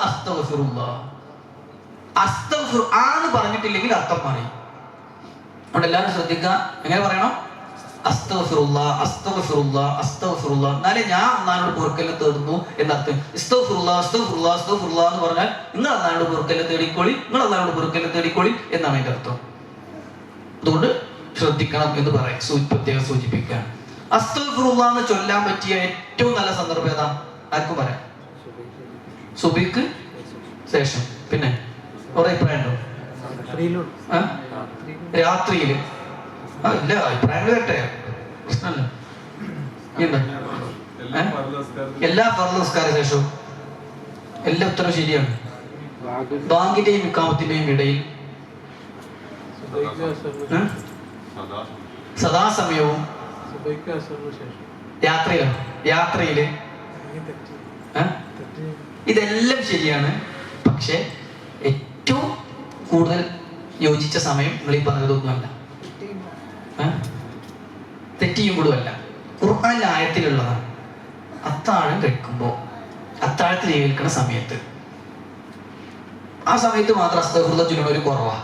അസ്തഗ്ഫിറുല്ലാഹ്, അസ്തഗ്ഫിർ ആന്ന് പറഞ്ഞിട്ടില്ലെങ്കിൽ അർത്ഥം മാറി. അതുകൊണ്ട് എല്ലാവരും ശ്രദ്ധിക്കുക. എങ്ങനെ പറയണം? അസ്തഗ്ഫിറുല്ലാഹ് അസ്തഗ്ഫിറുല്ലാഹ് അസ്തഗ്ഫിറുല്ലാഹ്. എന്നാലേ ഞാൻ അല്ലാഹുവിനോട് പൊറുക്കലിനെ തേടുന്നു എന്നർത്ഥം. ഇസ്തഗ്ഫിറുല്ലാഹ് അസ്തഗ്ഫിറുല്ലാഹ് അസ്തഗ്ഫിറുല്ലാഹ് എന്ന് പറഞ്ഞാൽ നിങ്ങൾ അല്ലാഹുവിനോട് പൊറുക്കലിനെ തേടിക്കോളി, നിങ്ങൾ അല്ലാഹുവിനോട് പൊറുക്കലിനെ തേടിക്കോളി എന്നാണ് അതിന്റെ അർത്ഥം. അതുകൊണ്ട് ശ്രദ്ധിക്കണം എന്ന് പ്രത്യേകം സൂചിപ്പിക്കുകയാണ്. അസ്തഗ്ഫിറുല്ലാഹ് എന്ന് ചൊല്ലാൻ പറ്റിയ ഏറ്റവും നല്ല സന്ദർഭം ഏതാ? ആർക്കും പറയാം. സുബഹിക്ക് ശേഷം. പിന്നെ കുറെ അഭിപ്രായം ഉണ്ടോ? രാത്രിയില് ഇല്ല, അഭിപ്രായങ്ങൾ കേട്ടെ, പ്രശ്നമല്ല. എല്ലാ ഫർദ് നിസ്കാര ശേഷവും എല്ലാ ഉത്തരവും ശരിയാണ്. ബാങ്കിന്റെയും ഇഖാമത്തിന്റെയും ഇടയിൽ സദാസമയവും യാത്രയില് ഇതെല്ലാം ശരിയാണ്. പക്ഷെ ഏറ്റവും കൂടുതൽ യോജിച്ച സമയം നിങ്ങൾ ഈ പറഞ്ഞതൊന്നുമല്ല, തെറ്റിയും കൂടുമല്ല. ഖുർആനിലെ ആയത്തിലുള്ളതാണ്. അത്താഴം കഴിക്കുമ്പോൾ, അത്താഴത്തിൽ ഏൽക്കുന്ന സമയത്ത്, ആ സമയത്ത് മാത്രം അസ്തഗ്ഫിറുല്ലാഹ് ചൊല്ലുന്ന ഒരു കുറവാ.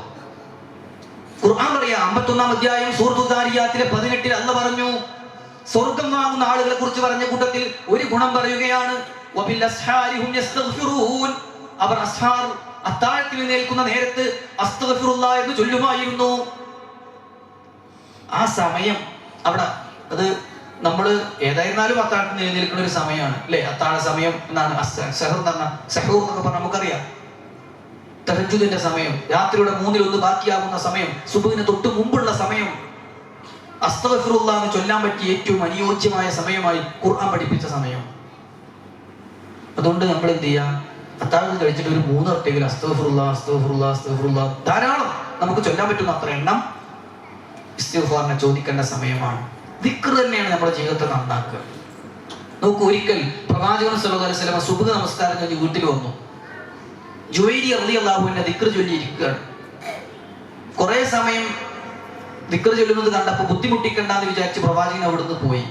ഖുർആൻ പറയാ 51-ാം അധ്യായം സൂറത്തുൽ ദാരിയാത്തിലെ 18 അല്ലാഹ് പറഞ്ഞു, സ്വർഗ്ഗം വാങ്ങുന്ന ആളുകളെ കുറിച്ച് പറഞ്ഞ കൂട്ടത്തിൽ ഒരു ഗുണം പറയുകയാണ്, വബിൽ അസ്ഹാരി ഹും യസ്തഗ്ഫിറൂൻ. അവർ അത്താഴത്തിൽ നിൽക്കുന്ന നേരത്ത് അസ്തഗ്ഫിറുല്ലാഹ് എന്ന് ചൊല്ലുമായിരുന്നു. ആ സമയം അവിടെ അത് നമ്മൾ ഏതായിരുന്നാലും അത്താഴത്തിന് എഴുന്നേൽക്കുന്ന ഒരു സമയമാണ് അല്ലെ? അത്താഴ സമയം എന്നാണ് സഹൂർ എന്നൊക്കെ പറഞ്ഞാൽ നമുക്കറിയാം. തഹജ്ജുദിന്റെ സമയം, രാത്രിയുടെ 1/3 ബാക്കിയാകുന്ന സമയം, സുബ്ഹിന് തൊട്ട് മുമ്പുള്ള സമയം. അസ്തഗ്ഫിറുല്ലാഹ് എന്ന് ചൊല്ലാൻ പറ്റിയ ഏറ്റവും അനുയോജ്യമായ സമയമായി ഖുർആൻ പഠിപ്പിച്ച സമയം. അതുകൊണ്ട് നമ്മൾ എന്ത് ചെയ്യാം? അത്താഴം കഴിച്ചിട്ട് ഒരു 3 വട്ടമെങ്കിലും അസ്തഗ്ഫിറുല്ലാഹ് അസ്തഗ്ഫിറുല്ലാഹ് അസ്തഗ്ഫിറുല്ലാഹ് ധാരാളം നമുക്ക് ചൊല്ലാൻ പറ്റുന്ന അത്ര എണ്ണം ഇസ്തിഗ്ഫാറിനെ ചോദിക്കേണ്ട സമയമാണ്. ദിക്ർ തന്നെയാണ് നമ്മുടെ ജീവിതത്തെ നന്നാക്കുക. നോക്കൂ, ഒരിക്കൽ പ്രവാചകൻ സല്ലല്ലാഹു അലൈഹി വസല്ലം സുബ്ഹ് നമസ്കാരം കഴിഞ്ഞ് വീട്ടിൽ വന്നു. ജുവൈരി റളിയല്ലാഹു അൻഹു ദിക്ർ ചൊല്ലി ഇരിക്കുകയാണ്. കുറെ സമയം ദിക്ർ ചൊല്ലുന്നത് കണ്ടപ്പോൾ ബുദ്ധിമുട്ടിക്കണ്ടെന്ന് വിചാരിച്ച് പ്രവാചകൻ അവിടുന്ന് പോയി.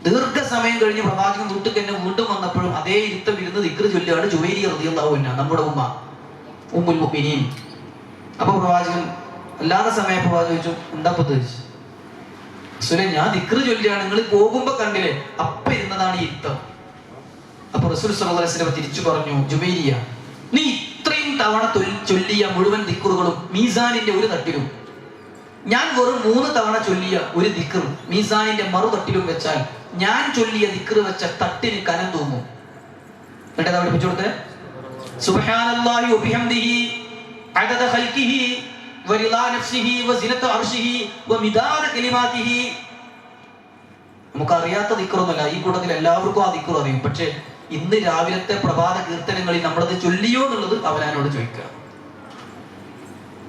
ദീർഘസമയം കഴിഞ്ഞ് പ്രവാചകൻ വീട്ടിൽ തന്നെ വീണ്ടും വന്നപ്പോഴും അതേ ഇരുത്തം ഇരുന്ന് ദിക്ർ ചൊല്ലുകയാണ് ജുവൈരി റളിയല്ലാഹു അൻഹ, നമ്മുടെ ഉമ്മുൽ മുഅ്മിനീൻ. അപ്പൊ പ്രവാചകൻ അല്ലാതെ സമയം പ്രവാചകൻ ചോദിച്ചു, എന്താ പ്രതീക്ഷിച്ചു? ഞാൻ ദിക്ർ ചൊല്ലുകയാണ്, നിങ്ങൾ പോകുമ്പോ കണ്ടില്ലേ, അപ്പൊ ഇരുന്നതാണ് ഈ ഇരുത്തം. അപ്പൊ റസൂൽ സല്ലല്ലാഹു അലൈഹി വസല്ലം തിരിച്ചു പറഞ്ഞു, ജുവൈരിയ, നീ ഇത്രയും തവണ ചൊല്ലിയ മുഴുവൻ ദിക്റുകളും മീസാനിന്റെ ഒരു തട്ടിലും, ഞാൻ വെറും 3 തവണ ചൊല്ലിയ ഒരു ദിക്ർ മീസാനിന്റെ മറുതട്ടിലും വെച്ചാൽ ഞാൻ ചൊല്ലിയ ദിക്ർ വെച്ച തട്ടിന് കനം തൂങ്ങും. എന്നിട്ട് പഠിപ്പിച്ചു കൊടുത്തേ, സുബ്ഹാനല്ലാഹി വബിഹംദിഹി അദദ ഖൽഖിഹി വറിളാ നഫ്സിഹി വസിനത അർശിഹി വമിദാദ കലിമാതിഹി. നമുക്കറിയാത്ത ദിക്റൊന്നുമല്ല, ഈ കൂട്ടത്തിൽ എല്ലാവർക്കും ആ ദിക്ർ അറിയും. പക്ഷെ ഇന്ന് രാവിലത്തെ പ്രഭാത കീർത്തനങ്ങളിൽ നമ്മളത് ചൊല്ലിയോ എന്നുള്ളത് അവനോട് ചോദിക്കുക.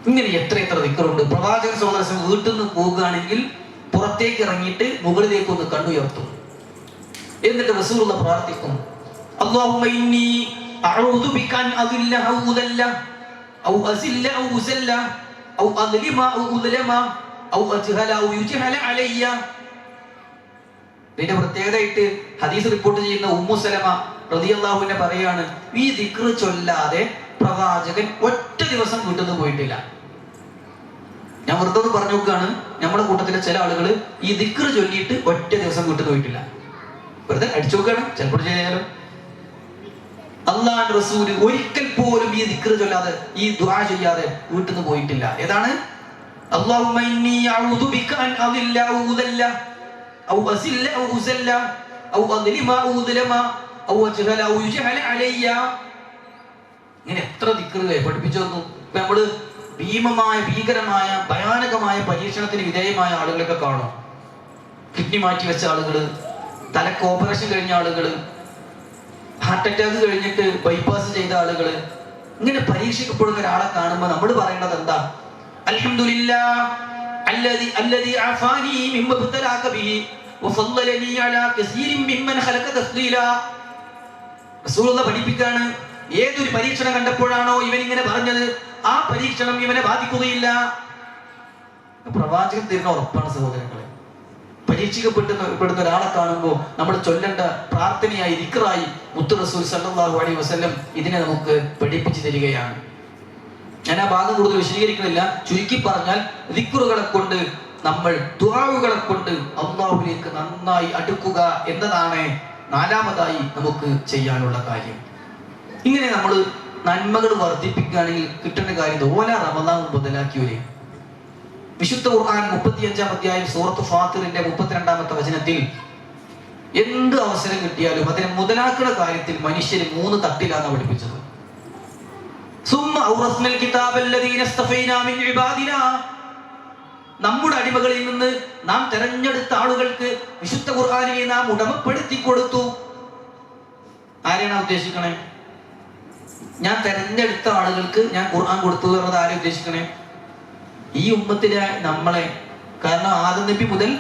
ഇങ്ങനെ എത്ര ദിക്റുണ്ട്. പ്രവാചകൻ സല്ലല്ലാഹു അലൈഹി വസല്ലം വീട്ടിൽ നിന്ന് പോകുകയാണെങ്കിൽ പുറത്തേക്ക് ഇറങ്ങിയിട്ട് മുകളിലേക്ക് ഒന്ന് കണ്ണുയർത്തും. എന്നിട്ട് റസൂലുള്ളാഹി പ്രാർത്ഥിക്കും, അല്ലാഹുമ്മ ഇന്നി അഊദു ബിക അൻ അദില്ല ഔ ഉദല്ല ഔ അസില്ല ഔ ഉസല്ല ഔ അദ്ലിമ ഔ ഉദ്ലമ ഔ അജ്ഹല ഔ യുജ്ഹല അലയ്യ. ഇതിന്റെ പ്രത്യേകതയായിട്ട് ഹദീസ് റിപ്പോർട്ട് ചെയ്യുന്ന ഉമ്മു സലമ റളിയല്ലാഹു അൻഹ പറയാണ്, ഈ ദിക്ർ ചൊല്ലാതെ പ്രവാചകൻ ഒറ്റ ദിവസം വീട്ടിൽ നിന്ന് പോയിട്ടില്ല. ഞാൻ വെറുതെ ഒന്ന് പറഞ്ഞു നോക്കുകയാണ്, നമ്മുടെ കൂട്ടത്തിലെ ചില ആളുകൾ ഈ ദിക്ർ ചൊല്ലിയിട്ട് ഒറ്റ ദിവസം വീട്ടിൽ നിന്ന് പോയിട്ടില്ല. വെറുതെ അടിച്ചു നോക്കുകയാണ്, ചിലപ്പോൾ ചെയ്യാലോ. അല്ലാഹുവിന്റെ റസൂൽ ഒരിക്കൽ പോലും ഈ ദിക്ർ ചൊല്ലാതെ, ഈ ദുആ ചെയ്യാതെ വീട്ടിൽ നിന്ന് പോയിട്ടില്ല. ഏതാണ്? അല്ലാഹുമ്മ ഇന്നി അഊദു ബിക അൻ അദില്ല ഔ ഉദല്ല ഔ അസില്ല ഔ ഉസല്ല ഔ അദ്ലിമ ഔ ഉദ്ലമ ഔ അജ്ഹല ഔ യുജ്ഹല അലയ്യ. ഇങ്ങനെ എത്ര ദിക്റുകളെ പഠിപ്പിച്ചു തന്നു. ഇപ്പൊ നമ്മള് ഭീകരമായ ഭയാനകമായ പരീക്ഷണത്തിന് വിധേയമായ ആളുകളൊക്കെ കാണും. കിഡ്നി മാറ്റി വെച്ച ആളുകള്, തലക്ക് ഓപ്പറേഷൻ കഴിഞ്ഞ ആളുകള്, ഹാർട്ട് അറ്റാക്ക് കഴിഞ്ഞിട്ട് ബൈപ്പാസ് ചെയ്ത ആളുകള്, ഇങ്ങനെ പരീക്ഷിക്കപ്പെടുന്ന ഒരാളെ കാണുമ്പോൾ നമ്മൾ പറയേണ്ടത് എന്താ? അൽഹംദുലില്ലാഹ് അല്ലദി അഫാനി മിമ്മ ബതലാക ബിഹി വഫളലനി അലാ കസീരിൻ മിമ്മൻ ഖലഖ തഫ്ദീല. റസൂലുള്ളാഹി പഠിപ്പിക്കാണ്, ഏതൊരു പരീക്ഷണം കണ്ടപ്പോഴാണോ ഇവൻ ഇങ്ങനെ പറഞ്ഞത്, ആ പരീക്ഷണം ഇവനെ ബാധിക്കുകയില്ല. പ്രവാചകൻ തരുന്ന ഉറപ്പാണ് സഹോദരങ്ങളെ. പരീക്ഷിക്കപ്പെടുന്ന ഒരാളെ കാണുമ്പോൾ നമ്മൾ ചൊല്ലേണ്ട പ്രാർത്ഥനയായി ദിക്റായി മുത്തു റസൂൽ സല്ലല്ലാഹു അലൈഹി വസല്ലം ഇതിനെ നമുക്ക് പഠിപ്പിച്ചു തരികയാണ്. ഞാൻ ആ ഭാഗം കൂടുതൽ വിശദീകരിക്കുന്നില്ല. ചുരുക്കി പറഞ്ഞാൽ ദിക്റുകളെ കൊണ്ട്, നമ്മൾ ദുആകളെ കൊണ്ട് അല്ലാഹുവിലേക്ക് നന്നായി അടുക്കുക എന്നതാണ് നാലാമതായി നമുക്ക് ചെയ്യാനുള്ള കാര്യം. ഇങ്ങനെ നമ്മൾ നന്മകൾ വർദ്ധിപ്പിക്കുകയാണെങ്കിൽ കിട്ടുന്ന കാര്യം ഓല റമദാൻ മുതലാക്കി വരും. വിശുദ്ധ ഖുർആൻ 35-ാം അധ്യായം സൂറത്ത് ഫാത്തിറിന്റെ 32-ാമത്തെ വചനത്തിൽ എന്ത് അവസരം കിട്ടിയാലും അതിനെ മുതലാക്കുന്ന കാര്യത്തിൽ മനുഷ്യര് 3 തട്ടിലാണ് പഠിപ്പിച്ചത്. നമ്മുടെ അടിമകളിൽ നിന്ന് നാം തെരഞ്ഞെടുത്ത ആളുകൾക്ക് വിശുദ്ധ ഖുർആനിനെ നാം ഉടമപ്പെടുത്തി കൊടുത്തു. ആരെയാണ് ഉദ്ദേശിക്കണേ? ഞാൻ തെരഞ്ഞെടുത്ത ആളുകൾക്ക് ഞാൻ ഖുർആൻ കൊടുത്തു എന്നത് ആരെ ഉദ്ദേശിക്കണേ? ഈ ഉമ്മത്തിലെ നമ്മളെ. കാരണം ആദം നബി മുതൽ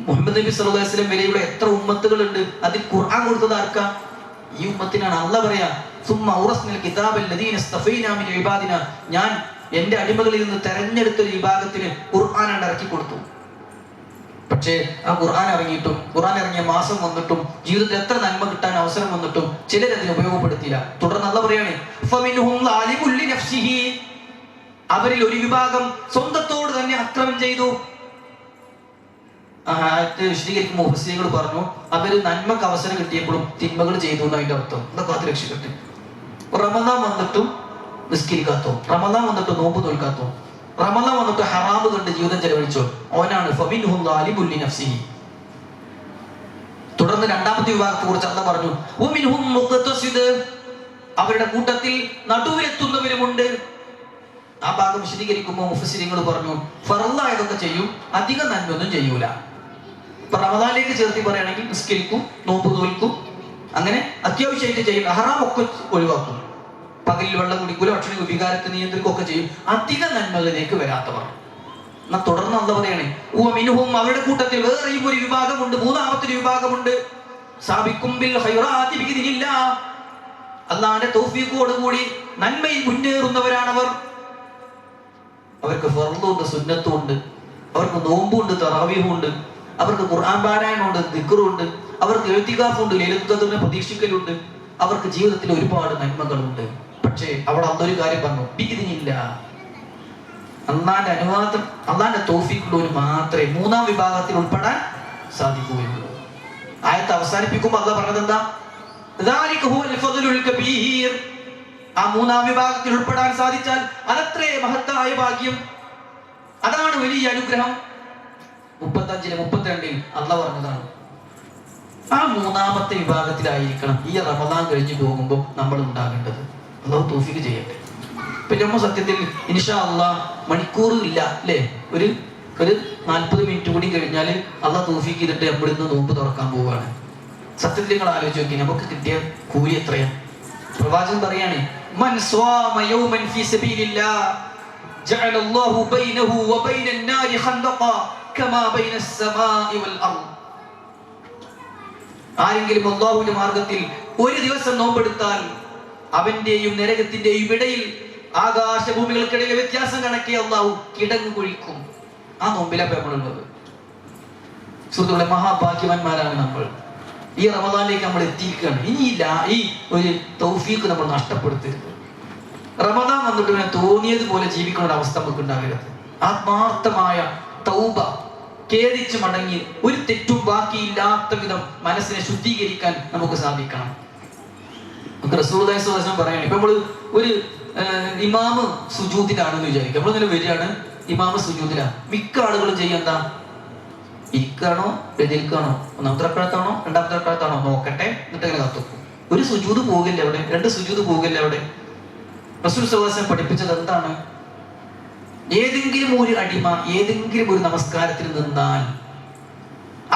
മുഹമ്മദ് നബി സല്ലല്ലാഹു അലൈഹി വസല്ലം വരെയുള്ള എത്ര ഉമ്മത്തുകളുണ്ട്, അതിൽ ഖുർആൻ കൊടുത്തത് ആർക്കാ? ഈ ഉമ്മത്തിനാണ്. അല്ലാഹ് പറയാ, സുമ്മ ഔറസ്നൽ കിതാബൽ ലദീന ഇസ്തഫൈനാ മിൻ ഇബാദിനാ, ഞാൻ എന്റെ അടിമകളിൽ നിന്ന് തെരഞ്ഞെടുത്ത ഒരു വിഭാഗത്തിന് ഖുർആൻ ഇറക്കി കൊടുത്തു. പക്ഷേ ആ ഖുർആൻ ഇറങ്ങിയിട്ടും, ഖുർആൻ ഇറങ്ങിയ മാസം വന്നിട്ടും, ജീവിതത്തിൽ എത്ര നന്മ കിട്ടാൻ അവസരം വന്നിട്ടും ചിലരതിനെ ഉപയോഗപ്പെടുത്തിയില്ല. തുടർന്ന് അല്ലാഹ് പറയാണ്, ഫമിൻഹും ളാലിമുൻ ലിനഫ്സിഹി, അവരിൽ ഒരു വിഭാഗം സ്വന്തത്തോട് തന്നെ അക്രമം ചെയ്തു. വിശദീകരിക്കുമ്പോൾ മുഫസ്സിറുകൾ പറഞ്ഞു, അവര് നന്മക്ക് അവസരം കിട്ടിയപ്പോഴും തിന്മകൾ ചെയ്തു എന്ന് അതിന്റെ അർത്ഥം. എന്താ കാത്ത് രക്ഷിക്കട്ടെ. റമദാൻ വന്നിട്ടും നിസ്കരിക്കാത്തോ, റമദാൻ വന്നിട്ട് നോമ്പ് നോൽക്കാത്തോ, റമദാൻ വന്നിട്ട് ഹറാമ് കണ്ട് ജീവിതം ചെലവഴിച്ചോ, അവനാണ് ഫമിൻഹും ളാലിമുൻ ലിനഫ്സിഹി. തുടർന്ന് രണ്ടാമത്തെ വിഭാഗത്തെ കുറിച്ച് അല്ലാഹ് പറഞ്ഞു, വമിൻഹും മുഖ്തസിദ്, അവരുടെ കൂട്ടത്തിൽ നടുവിലെത്തുന്നവരുമുണ്ട്. ആ ഭാഗം വിശദീകരിക്കുമ്പോൾ മുഫസ്സിറുകൾ പറഞ്ഞു, ഫറളായതൊക്കെ ചെയ്യും, അധിക നന്മയൊന്നും ചെയ്യൂല. ഇപ്പൊ റമദാനിലേക്ക് ചേർത്തി പറയുകയാണെങ്കിൽ നിസ്കരിക്കും, നോമ്പ് നോൽക്കും, അങ്ങനെ അത്യാവശ്യമായിട്ട് ചെയ്യും, ഹറാം ഒക്കെ ഒഴിവാക്കും, പകലിൽ വെള്ളം കുടിക്കൂല, ഭക്ഷണ വികാരത്തെ നിയന്ത്രിക്കുകയൊക്കെ ചെയ്യും. അധിക നന്മകളിലേക്ക് വരാത്തവർ. എന്നാ തുടർന്ന് എന്താ പറയണേ, മിൻഹും, അവരുടെ കൂട്ടത്തിൽ വേറെയും ഒരു വിഭാഗമുണ്ട്, മൂന്നാമത്തെ ഒരു വിഭാഗമുണ്ട്. സാബിക്കും ബിൽ ഖൈറാത്തി ബിഇദ്നില്ലാഹ്, അല്ലാഹുവിന്റെ തൗഫീഖോടുകൂടി നന്മയിൽ മുന്നേറുന്നവരാണവർ. അവർക്ക് ഫർളുണ്ട്, സുന്നത്തുണ്ട്, അവർക്ക് നോമ്പുണ്ട്, തറാവീഹുണ്ട്, അവർക്ക് ഖുർആൻ പാരായണമുണ്ട്, ദിക്റുണ്ട്, അവർക്ക് ഇഅ്തികാഫുണ്ട്, ലൈലത്തുൽ ഖദ്റിനെ പ്രതീക്ഷിക്കലുണ്ട്, അവർക്ക് ജീവിതത്തിൽ ഒരുപാട് നന്മകളുണ്ട്. പക്ഷേ അവിടെ അന്നൊരു കാര്യം പറഞ്ഞു, ബിഇദ്നില്ലാഹ്, അല്ലാഹുവിന്റെ അനുവാദം, അല്ലാഹുവിന്റെ തൗഫീഖുള്ളവന് മാത്രമേ മൂന്നാം വിഭാഗത്തിൽ ഉൾപ്പെടാൻ സാധിക്കുകയുള്ളൂ. ആയത്ത് അവസാനിപ്പിക്കുമ്പോൾ അല്ലാഹ് പറഞ്ഞത് എന്താ? ദാലിക ഹുവൽ ഫദ്ലുൽ കബീർ, ആ മൂന്നാം വിഭാഗത്തിൽ ഉൾപ്പെടാൻ സാധിച്ചാൽ അതത്രേ മഹത്തായ ഭാഗ്യം, അതാണ് വലിയ അനുഗ്രഹം. 35-ൽ 32-ൽ അല്ലാഹ് പറഞ്ഞതാണ്. ആ മൂന്നാമത്തെ വിഭാഗത്തിലായിരിക്കണം ഈ റമദാൻ കഴിഞ്ഞു പോകുമ്പോൾ നമ്മൾ ഉണ്ടാകേണ്ടത്. അല്ലാഹു തൗഫീഖ് ചെയ്യട്ടെ. ഇപ്പൊ നമ്മൾ സത്യത്തിൽ ഇൻഷാ അല്ലാഹ് മണിക്കൂറില്ല അല്ലേ, ഒരു 40 മിനിറ്റ് കൂടി കഴിഞ്ഞാൽ അല്ലാഹ് തൗഫീഖ് ചെയ്തിട്ട് നമ്മൾ ഇന്ന് നോമ്പ് തുറക്കാൻ പോവുകയാണ്. സത്യത്തിൽ നിങ്ങൾ ആലോചിച്ച് നോക്കി, നമുക്ക് കിട്ടിയ കൂലി എത്രയാ? പ്രവാചകൻ പറയാണ്, മൻ സ്വാമ യൗമൻ ഫീ സബീലില്ലാഹ് ജഅല അല്ലാഹു ബൈനഹു വബൈനൻ നാരി ഖന്ദഖ കമാ ബൈനസ് സമാഇ വൽ അർദ്. ആരെങ്കിലും അല്ലാഹുവിന്റെ മാർഗ്ഗത്തിൽ ഒരു ദിവസം നോമ്പെടുത്താൽ അവന്റെയും നരകത്തിന്റെയും ഇടയിൽ ആകാശഭൂമികൾക്കിടയിലെ വ്യത്യാസം കണക്കെ അല്ലാഹു കിടങ്ങ് കുഴിക്കും. ആ നോമ്പിലാണ് നമ്മളുള്ളത്. സുഹൃത്തുക്കളെ, മഹാഭാഗ്യവാന്മാരാണ് നമ്മൾ. ഈ റമദാനിലേക്ക് നമ്മൾ എത്തിയിരിക്കുകയാണ്. ഇനിയില്ല ഈ ഒരു തൗഫീഖ് നമ്മൾ നഷ്ടപ്പെടുത്തരുത്. റമദാൻ വന്നിട്ട് പിന്നെ തോന്നിയതുപോലെ ജീവിക്കുന്ന ഒരു അവസ്ഥ നമുക്ക് ഉണ്ടാകരുത്. ആത്മാർത്ഥമായ തൗബ, ഖേദിച്ച് മടങ്ങി ഒരു തെറ്റും ബാക്കിയില്ലാത്ത വിധം മനസ്സിനെ ശുദ്ധീകരിക്കാൻ നമുക്ക് സാധിക്കണം. നമുക്ക് റസൂലുള്ളാഹി സ്വല്ലല്ലാഹു അലൈഹി വസല്ലം പറയാണ്, ഇപ്പൊ നമ്മള് ഒരു ഇമാമ് സുജൂദിലാണെന്ന് വിചാരിക്കുക. നമ്മളിങ്ങനെ വരികയാണ്, ഇമാമ് സുജൂദിലാണ്. മിക്ക ആളുകളും ചെയ്യാ, ഇരിക്കാണോ എതിർക്കാണോ, ഒന്നാമത്തെ റക്അത്താണോ രണ്ടാമത്തെ റക്അത്താണോ നോക്കട്ടെ, എന്നിട്ട് ഇങ്ങനെ കത്തുക്കും. ഒരു സുജൂദ് പോകില്ല അവിടെ, 2 സുജൂദ് പോകില്ല അവിടെ. റസൂൽ സ്വല്ലല്ലാഹു അലൈഹി വസല്ലം പഠിപ്പിച്ചത് എന്താണ്? ഏതെങ്കിലും ഒരു അടിമ ഏതെങ്കിലും ഒരു നമസ്കാരത്തിൽ നിന്നാൽ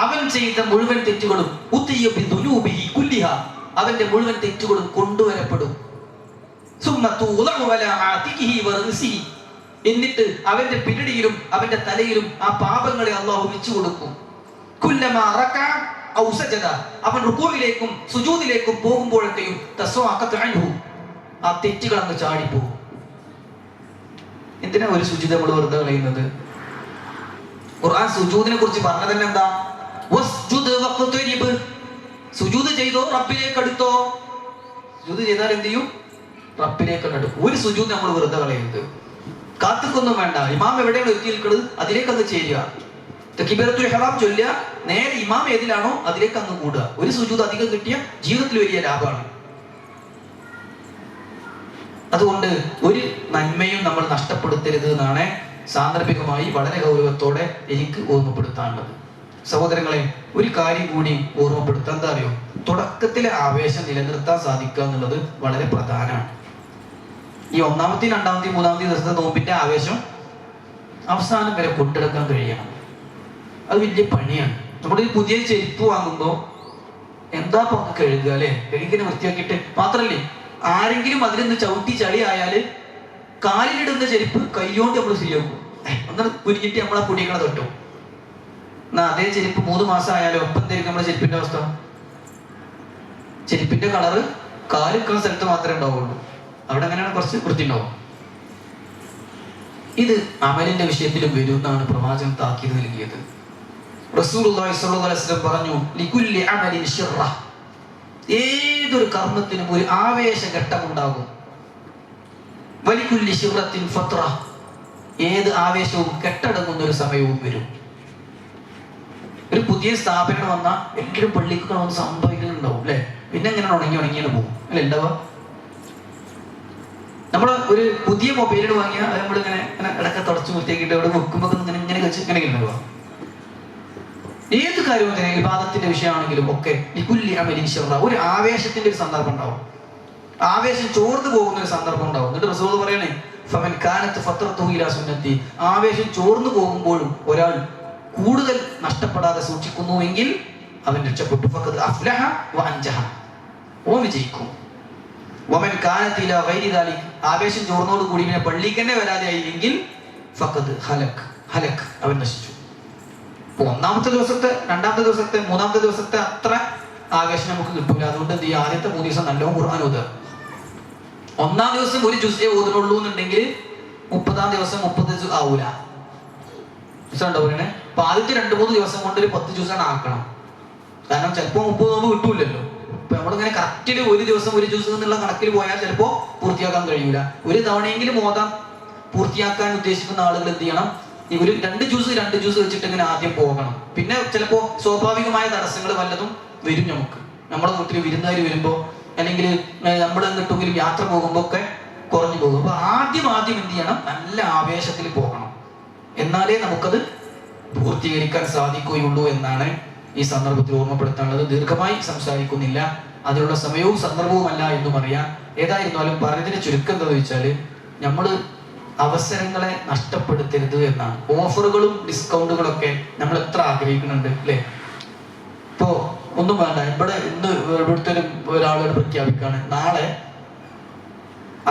അവൻ ചെയ്ത മുഴുവൻ തെറ്റുകളും അവന്റെ മുഴുവൻ തെറ്റുകളും കൊണ്ടുവരപ്പെടും. എന്നിട്ട് അവന്റെ പിരടിയിലും അവന്റെ തലയിലും ആ പാപങ്ങളെ അല്ലാഹു വെച്ചു കൊടുക്കും. അവൻ റുകൂഇലേക്കും സുജൂദിലേക്കും പോകുമ്പോഴൊക്കെയും ആ തെറ്റുകൾ അങ്ങ് ചാടിപ്പോകും. എന്തിനാ ഒരു സുജൂദ് നമ്മൾ വെറുതെ കളയുന്നത്? ഖുർആൻ സുജൂദിനെ കുറിച്ച് പറഞ്ഞത് തന്നെ എന്താ? സുജൂദ് ചെയ്തോ, റബ്ബിലേക്ക് അടുത്തോ. സുജൂദ് ചെയ്താൽ എന്ത് ചെയ്യും? റബ്ബിലേക്ക് അടുക്കും. ഒരു സുജൂദ് നമ്മൾ വെറുതെ കളയരുത്. കാത്തുക്കൊന്നും വേണ്ട. ഇമാം എവിടെയാണ് എത്തി നിൽക്കുന്നത് അതിലേക്ക് അങ്ങ് ചേരുക. തക്ബീറത്തുൽ ഇഹ്റാം ചൊല്ലുക, നേരെ ഇമാം ഏതിലാണോ അതിലേക്ക് അങ്ങ് കൂടുക. ഒരു സുജൂദ് അധികം കിട്ടിയ ജീവിതത്തിൽ വലിയ ലാഭമാണ്. അതുകൊണ്ട് ഒരു നന്മയും നമ്മൾ നഷ്ടപ്പെടുത്തരുത് എന്നാണ് സാന്ദർഭികമായി വളരെ ഗൗരവത്തോടെ എനിക്ക് ഓർമ്മപ്പെടുത്താനുള്ളത്. സഹോദരങ്ങളെ, ഒരു കാര്യം കൂടി ഓർമ്മപ്പെടുത്താൻ, എന്താ അറിയോ, തുടക്കത്തിലെ ആവേശം നിലനിർത്താൻ സാധിക്കുക എന്നുള്ളത് വളരെ പ്രധാനമാണ്. ഈ ഒന്നാമത്തെയും രണ്ടാമത്തെയും മൂന്നാമത്തെയും ദിവസത്തെ നോമ്പിന്റെ ആവേശം അവസാനം വരെ കൊണ്ടെടുക്കാൻ കഴിയണം. അത് വലിയ പണിയാണ്. നമ്മളൊരു പുതിയ ചെരുപ്പ് വാങ്ങുമ്പോൾ എന്താ പങ്ക് കഴുകുക അല്ലെ, കഴുകിനെ വൃത്തിയാക്കിയിട്ട്. മാത്രല്ലേ ആരെങ്കിലും അതിലൊന്ന് ചവിട്ടി ചളി ആയാല് കാലിലിടുന്ന ചെരുപ്പ് കൈകൊണ്ട് നമ്മൾ ശരിയാക്കും. ഒന്നും കുരിഞ്ഞിട്ട് നമ്മളെ പൊടിക്കണ തൊട്ടു. എന്നാ അതേ ചെരുപ്പ് 3 മാസം ആയാലും ഒപ്പം എന്തായിരിക്കും നമ്മുടെ ചെരുപ്പിന്റെ അവസ്ഥ? ചെരുപ്പിന്റെ കളറ് കാലിക്കുന്ന സ്ഥലത്ത് മാത്രമേ ഉണ്ടാവുള്ളൂ. അവിടെ അങ്ങനെയാണ് കുറച്ച് വൃത്തി ഉണ്ടാവും. ഇത് അമലിന്റെ വിഷയത്തിലും വരും എന്നാണ് പ്രവാചകൻ താക്കീത് നൽകിയത്. റസൂലുള്ളാഹി സ്വല്ലല്ലാഹു അലൈഹി വസല്ലം പറഞ്ഞു, ലികുല്ലി അമലിൻ ശിറ, ഏതൊരു കർമ്മത്തിനും ഒരു ആവേശഘട്ടം ഉണ്ടാകും. വലികുല്ലി ശിറത്തിൻ ഫത്ര, ഏത് ആവേശവും കെട്ടടങ്ങുന്ന ഒരു സമയവും വരും. ഒരു പുതിയ സ്ഥാപനം വന്നാൽ എല്ലാവരും പള്ളിക്ക് വന്ന് സംഭവിക്കുന്നുണ്ടാവും അല്ലെ. പിന്നെ എങ്ങനെ ഉണങ്ങിയാണ് പോകും അല്ലെ ഉണ്ടാവുക. നമ്മൾ ഒരു പുതിയ മൊബൈൽ വാങ്ങിയാൽ അത് നമ്മളിങ്ങനെ ഇടയ്ക്ക് തുടച്ച് വൃത്തിയാക്കിയിട്ട് അവിടെ വെക്കുമ്പോൾ ഇങ്ങനെ വെച്ച് ഇങ്ങനെ ഉണ്ടാവുക. ഏത് കാര്യവും തന്നെ വിവാദത്തിന്റെ വിഷയമാണെങ്കിലും ഒക്കെ ലികുല്ലി അമലിൻ ശിറ, ഒരു ആവേശത്തിന്റെ ഒരു സന്ദർഭം ഉണ്ടാവും. ആവേശം ചോർന്നു പോകുന്ന ഒരു സന്ദർഭം ഉണ്ടാവും. എന്നിട്ട് റസൂൽ പറയണേ, ഫമൻ കാനത്ത് ഫത്രത്തുഹു ഇലാ സുന്നത്തി, ആവേശം ചോർന്നു പോകുമ്പോഴും ഒരാൾ കൂടുതൽ നഷ്ടപ്പെടാതെ സൂക്ഷിക്കുന്നുവെങ്കിൽ അവൻ രക്ഷപ്പെട്ടു. ഫഖദ് അഫ്ലഹ വ അൻജഹ, ഓൻ വിജയിക്കും. വമൻ കാനത്ത് ഇലാ ഗൈരി ദാലിക്, ആവേശം ചോർന്നോട് കൂടി പിന്നെ പള്ളിക്ക് തന്നെ വരാതെ ആയില്ലെങ്കിൽ ഫഖദ് ഹലക്, ഹലക്, അവൻ നശിച്ചു. ഒന്നാമത്തെ ദിവസത്തെ, രണ്ടാമത്തെ ദിവസത്തെ, മൂന്നാമത്തെ ദിവസത്തെ അത്ര ആവേശം നമുക്ക് കിട്ടൂല. അതുകൊണ്ട് എന്ത് ചെയ്യുക, ആദ്യത്തെ 3 ദിവസം നല്ലോണം ഖുർആൻ ഓതുക. ഒന്നാം ദിവസം ഒരു ജുസേ ഓതുന്നുള്ളൂ എന്നുണ്ടെങ്കിൽ 30-ാം ദിവസം 30 ജുസ് ആവൂല. ഉണ്ടോ പറയണേ? അപ്പൊ ആദ്യത്തെ 2-3 ദിവസം കൊണ്ട് ഒരു 10 ജ്യൂസാണ് ആക്കണം. കാരണം ചിലപ്പോ 30 നോമ്പ് കിട്ടൂലല്ലോ. ഇപ്പൊ നമ്മളിങ്ങനെ കറക്റ്റില് ഒരു ദിവസം ഒരു ജ്യൂസ് എന്നുള്ള കണക്കിൽ പോയാൽ ചിലപ്പോ പൂർത്തിയാക്കാൻ കഴിയൂല. ഒരു തവണയെങ്കിലും ഓതാൻ പൂർത്തിയാക്കാൻ ഉദ്ദേശിക്കുന്ന ആളുകൾ എന്ത് ചെയ്യണം, ഈ ഒരു 2 ജ്യൂസ് വെച്ചിട്ട് ഇങ്ങനെ ആദ്യം പോകണം. പിന്നെ ചിലപ്പോ സ്വാഭാവികമായ തടസ്സങ്ങൾ വല്ലതും വരും. നമ്മുടെ വീട്ടിൽ വിരുന്നുകാർ വരുമ്പോ, അല്ലെങ്കിൽ നമ്മൾ എന്നിട്ടെങ്കിലും യാത്ര പോകുമ്പോ ഒക്കെ കുറഞ്ഞു പോകും. അപ്പൊ ആദ്യം എന്ത് ചെയ്യണം, നല്ല ആവേശത്തിൽ പോകണം. എന്നാലേ നമുക്കത് പൂർത്തീകരിക്കാൻ സാധിക്കുകയുള്ളൂ എന്നാണ് ഈ സന്ദർഭത്തിൽ ഓർമ്മപ്പെടുത്താനുള്ളത്. ദീർഘമായി സംസാരിക്കുന്നില്ല, അതിനുള്ള സമയവും സന്ദർഭവുമല്ല എന്നും അറിയാം. ഏതായിരുന്നാലും പറഞ്ഞതിന് ചുരുക്കം എന്താണെന്ന് വെച്ചാല്, നമ്മൾ അവസരങ്ങളെ നഷ്ടപ്പെടുത്തരുത് എന്നാണ്. ഓഫറുകളും ഡിസ്കൗണ്ടുകളൊക്കെ നമ്മൾ എത്ര ആഗ്രഹിക്കുന്നുണ്ട് അല്ലെ. ഇപ്പോ ഒന്നും വേണ്ട, ഇവിടുത്തെ ഒരാളോട് പ്രഖ്യാപിക്കാണ്, നാളെ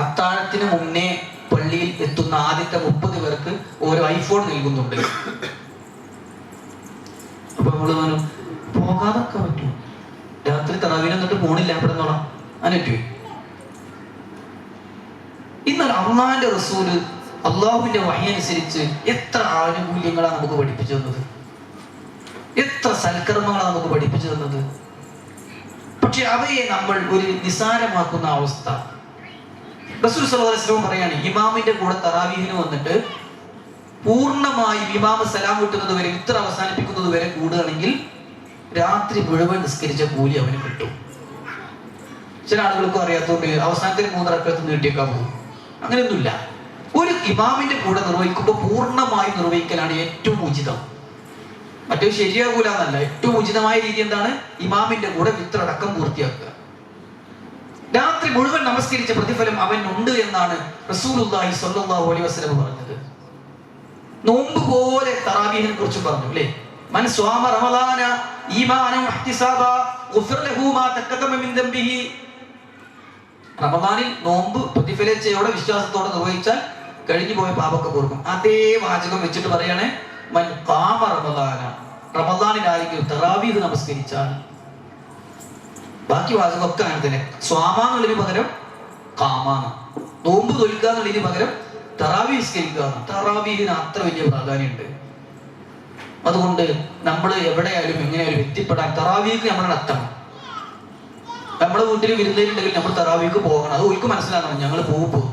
അത്താഴത്തിന് മുന്നേ പള്ളിയിൽ എത്തുന്ന ആദ്യത്തെ 30 പേർക്ക് ഓരോ ഐഫോൺ നൽകുന്നുണ്ട്. അപ്പൊ നമ്മള് പോകാതൊക്കെ പറ്റും. രാത്രി തറാവീഹ് എന്നിട്ട് പോണില്ല അവിടെ നിന്നോളാം, അങ്ങനെ. എന്നാൽ അള്ളാന്റെ റസൂല് അള്ളാഹുവിന്റെ വഹി അനുസരിച്ച് എത്ര ആനുകൂല്യങ്ങളാണ് നമുക്ക് പഠിപ്പിച്ചു തന്നത്, എത്ര സൽക്കർമ്മങ്ങളാണ് നമുക്ക് പഠിപ്പിച്ചു തന്നത്. പക്ഷെ അവയെ നമ്മൾ ഒരു നിസാരമാക്കുന്ന അവസ്ഥ. റസൂൽ സല്ലല്ലാഹു അലൈഹി വസല്ലം പറയാണ്, ഇമാമിന്റെ കൂടെ തറാവീഹിന് വന്നിട്ട് പൂർണ്ണമായും ഇമാമ സലാം കിട്ടുന്നത് വരെ, ഇത്ര അവസാനിപ്പിക്കുന്നത് വരെ കൂടുകയാണെങ്കിൽ രാത്രി മുഴുവൻ നിസ്കരിച്ച കൂലി അവന് കിട്ടും. ചില ആളുകൾക്കും അറിയാത്തതുകൊണ്ട് അവസാനത്തിന് 3 റക്അത്ത് നീട്ടിയേക്കാൻ പോകും. അങ്ങനെയൊന്നുമില്ല. ഒരു ഇമാമിന്റെ കൂടെ നിർവഹിക്കുമ്പോൾ പൂർണ്ണമായും നിർവഹിക്കലാണ് ഏറ്റവും ഉചിതം. മറ്റേ ശരിയാകൂല എന്നല്ല, ഏറ്റവും ഉചിതമായ രീതി എന്താണ്, ഇമാമിന്റെ കൂടെ വിത്രടക്കം പൂർത്തിയാക്കുക. രാത്രി മുഴുവൻ നമസ്കരിച്ച പ്രതിഫലം അവനുണ്ട് എന്നാണ് റസൂലുള്ളാഹി സ്വല്ലല്ലാഹു അലൈഹി വസല്ലം പറഞ്ഞത്. നോമ്പ് പോലെ തറാവീഹിനെ കുറിച്ച് പറഞ്ഞു അല്ലേ. മൻ സ്വാമ റമളാന ഈമാനൻ വഹ്തിസാബ ഗുഫിറ ലഹു മാ തഖദ്ദമ മിൻ ദംബിഹി. റമളാനിൽ നോമ്പ് പ്രതിഫലേച്ഛയോടെ വിശ്വാസത്തോടെ നിർവഹിച്ചാൽ കഴിഞ്ഞു പോയ പാപമൊക്കെ പൊറുക്കും. അതേ വാചകം വെച്ചിട്ട് പറയാണ്, മൻ ഖാമ റമളാന, റമളാനിലായിരിക്കും തറാവീഹ് നമസ്കരിച്ചാൽ. ബാക്കി വാചകമൊക്കെ അങ്ങനെ തന്നെ. സ്വാമ എന്നുള്ളതിന് പകരം ഖാമാണ്, നോമ്പ് തൊലിക്കുക എന്നുള്ളതിന് പകരം തറാവീഹ് നിസ്കരിക്കുക. തറാവീഹിന് അത്ര വലിയ പ്രാധാന്യമുണ്ട്. അതുകൊണ്ട് നമ്മൾ എവിടെയായാലും എങ്ങനെയായാലും എത്തിപ്പെടാൻ തറാവീഹ് നമ്മൾ നടത്തണം. നമ്മുടെ വീട്ടിൽ വിരുന്നേരുണ്ടെങ്കിൽ നമ്മൾ തറാവിക്ക് പോകണം. അത് ഒരിക്കലും മനസ്സിലാക്കണം. ഞങ്ങൾ പോകും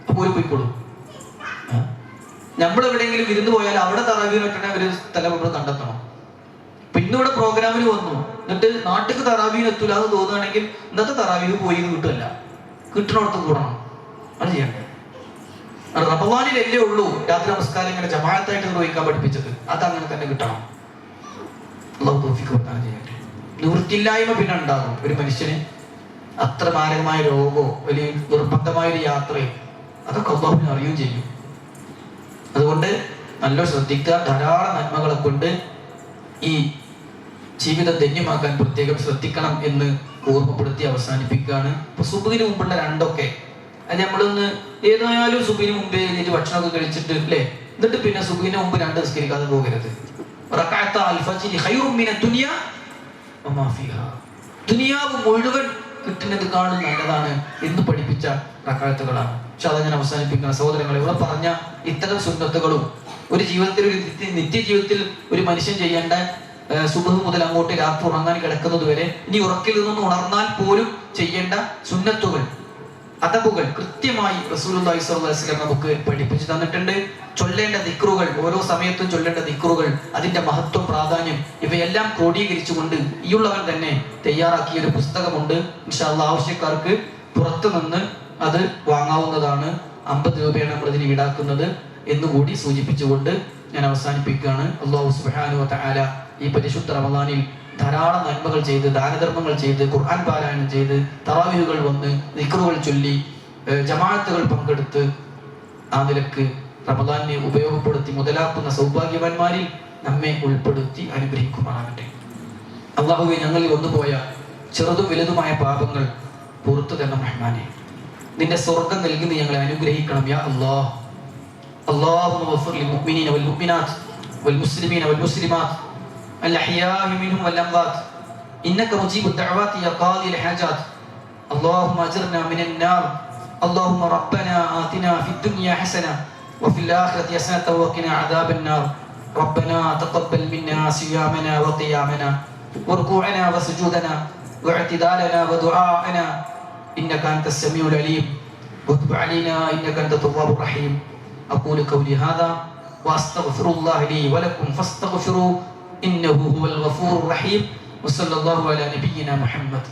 അപ്പോൾ ഒരു പോയിക്കോളും. നമ്മളെവിടെയെങ്കിലും വിരുന്ന് പോയാൽ അവിടെ തറാവി വെട്ടണ ഒരു സ്ഥലം നമ്മൾ കണ്ടെത്തണം. അപ്പൊ ഇന്നിവിടെ പ്രോഗ്രാമിന് വന്നു, എന്നിട്ട് നാട്ടിക്ക് തറാവിന് എത്തൂല എന്ന് തോന്നുകയാണെങ്കിൽ ഇന്നത്തെ തറാവിക്ക് പോയി കിട്ടില്ല, കിട്ടണോടത്ത് കൂടണം. അത് ചെയ്യണ്ടേ? റമദാനിലല്ലേ ഉള്ളൂ രാത്രി നമസ്കാരം ഇങ്ങനെ ജമാഅത്തായിട്ട് നിർവഹിക്കാൻ പഠിപ്പിച്ചത്. അതങ്ങനെ തന്നെ കിട്ടണം. അല്ലാഹു തൗഫീഖ് പ്രദാനം ചെയ്യട്ടെ. നിവൃത്തിയില്ലായ്മ പിന്നെ ഉണ്ടാകും ഒരു മനുഷ്യന്. അത്ര മാരകമായ രോഗമോ വലിയ നിർബന്ധമായൊരു യാത്രയോ അതൊക്കെ അല്ലാഹുവിനെ അറിയുകയും ചെയ്യും. അതുകൊണ്ട് നല്ല ശ്രദ്ധിക്കുക. ധാരാളം നന്മകളെ കൊണ്ട് ഈ ജീവിതം ധന്യമാക്കാൻ പ്രത്യേകം ശ്രദ്ധിക്കണം എന്ന് ഓർമ്മപ്പെടുത്തി അവസാനിപ്പിക്കുകയാണ്. ഇപ്പൊ സുബഹിന് മുമ്പുള്ള രണ്ടൊക്കെ അത് നമ്മളൊന്ന് ഏതായാലും സുബഹിന് മുമ്പേ എഴുന്നേറ്റ് ഭക്ഷണമൊക്കെ കഴിച്ചിട്ട് അല്ലേ, എന്നിട്ട് പിന്നെ സുബഹിന് മുമ്പ് രണ്ട് നിസ്കരിക്കാതെ പോകരുത്. ദുനിയാവ് മുഴുവൻ കിട്ടുന്നതിനേക്കാളും നല്ലതാണ് എന്ന് പഠിപ്പിച്ച റക്അത്തുകളാണ്. പക്ഷെ അതങ്ങനെ അവസാനിപ്പിക്കുന്ന സഹോദരങ്ങളെ, ഇവിടെ പറഞ്ഞ ഇത്തരം സുന്നത്തുകളും ഒരു ജീവിതത്തിൽ, ഒരു നിത്യജീവിതത്തിൽ ഒരു മനുഷ്യൻ ചെയ്യേണ്ട സുബഹ് മുതൽ അങ്ങോട്ട് രാത്രി ഉറങ്ങാൻ കിടക്കുന്നത് വരെ, ഇനി ഉറക്കിൽ നിന്നും ഉണർന്നാൽ പോലും ചെയ്യേണ്ട സുന്നത്തുകൾ, അദബുകൾ കൃത്യമായി റസൂലുള്ളാഹി സ്വല്ലല്ലാഹു അലൈഹി വസല്ലം നമുക്ക് പഠിപ്പിച്ചു തന്നിട്ടുണ്ട്. ചൊല്ലേണ്ട ദിക്റുകൾ, ഓരോ സമയത്തും ചൊല്ലേണ്ട ദിക്റുകൾ, അതിന്റെ മഹത്വം, പ്രാധാന്യം ഇവയെല്ലാം ക്രോഡീകരിച്ചുകൊണ്ട് ഈയുള്ളവൻ തന്നെ തയ്യാറാക്കിയ ഒരു പുസ്തകമുണ്ട്. ഇൻഷാ അല്ലാഹ് ആവശ്യക്കാർക്ക് പുറത്തു നിന്ന് അത് വാങ്ങാവുന്നതാണ്. 50 രൂപയാണ് നമ്മൾ ഇതിന് ഈടാക്കുന്നത് എന്നുകൂടി സൂചിപ്പിച്ചുകൊണ്ട് ഞാൻ അവസാനിപ്പിക്കുകയാണ്. അല്ലാഹു സുബ്ഹാനഹു വ തആല ഈ പരിശുദ്ധ റമദാനിൽ ധാരാളം നന്മകൾ ചെയ്ത്, ദാനധർമ്മങ്ങൾ ചെയ്ത്, ഖുർആൻ പാരായണം ചെയ്ത്, തറാവീഹുകൾ വന്ന്, ദിക്റുകൾ ചൊല്ലി, ജമാഅത്തുകൾ പങ്കെടുത്ത് ആ നിലക്ക് റമദാനിനെ ഉപയോഗപ്പെടുത്തി മുതലാക്കുന്ന സൗഭാഗ്യവാന്മാരിൽ നമ്മെ ഉൾപ്പെടുത്തി അനുഗ്രഹിക്കുമാറാകട്ടെ. അല്ലാഹുവേ, ഞങ്ങളിൽ വന്നുപോയ ചെറുതും വലുതുമായ പാപങ്ങൾ പുറത്തു തരണം റഹ്മാനെ. നിന്റെ സ്വർഗ്ഗം നൽകി നീ ഞങ്ങളെ അനുഗ്രഹിക്കണം യാ അല്ലാഹ്. اللهم اغفر للمؤمنين والمؤمنات والمسلمين والمسلمات الأحياء منهم والأموات إنك مجيب الدعوات يا قاضي الحاجات. اللهم أجرنا من النار. اللهم ربنا آتنا في الدنيا حسنة وفي الآخرة حسنة وقنا عذاب النار. ربنا تقبل منا صيامنا وقيامنا وركوعنا وسجودنا واعتدالنا ودعاءنا إنك أنت السميع العليم وتب علينا إنك أنت التواب الرحيم. أقول قولي هذا وأستغفر الله لي ولكم فاستغفروه إنه هو الغفور الرحيم. وصلى الله على نبينا محمد.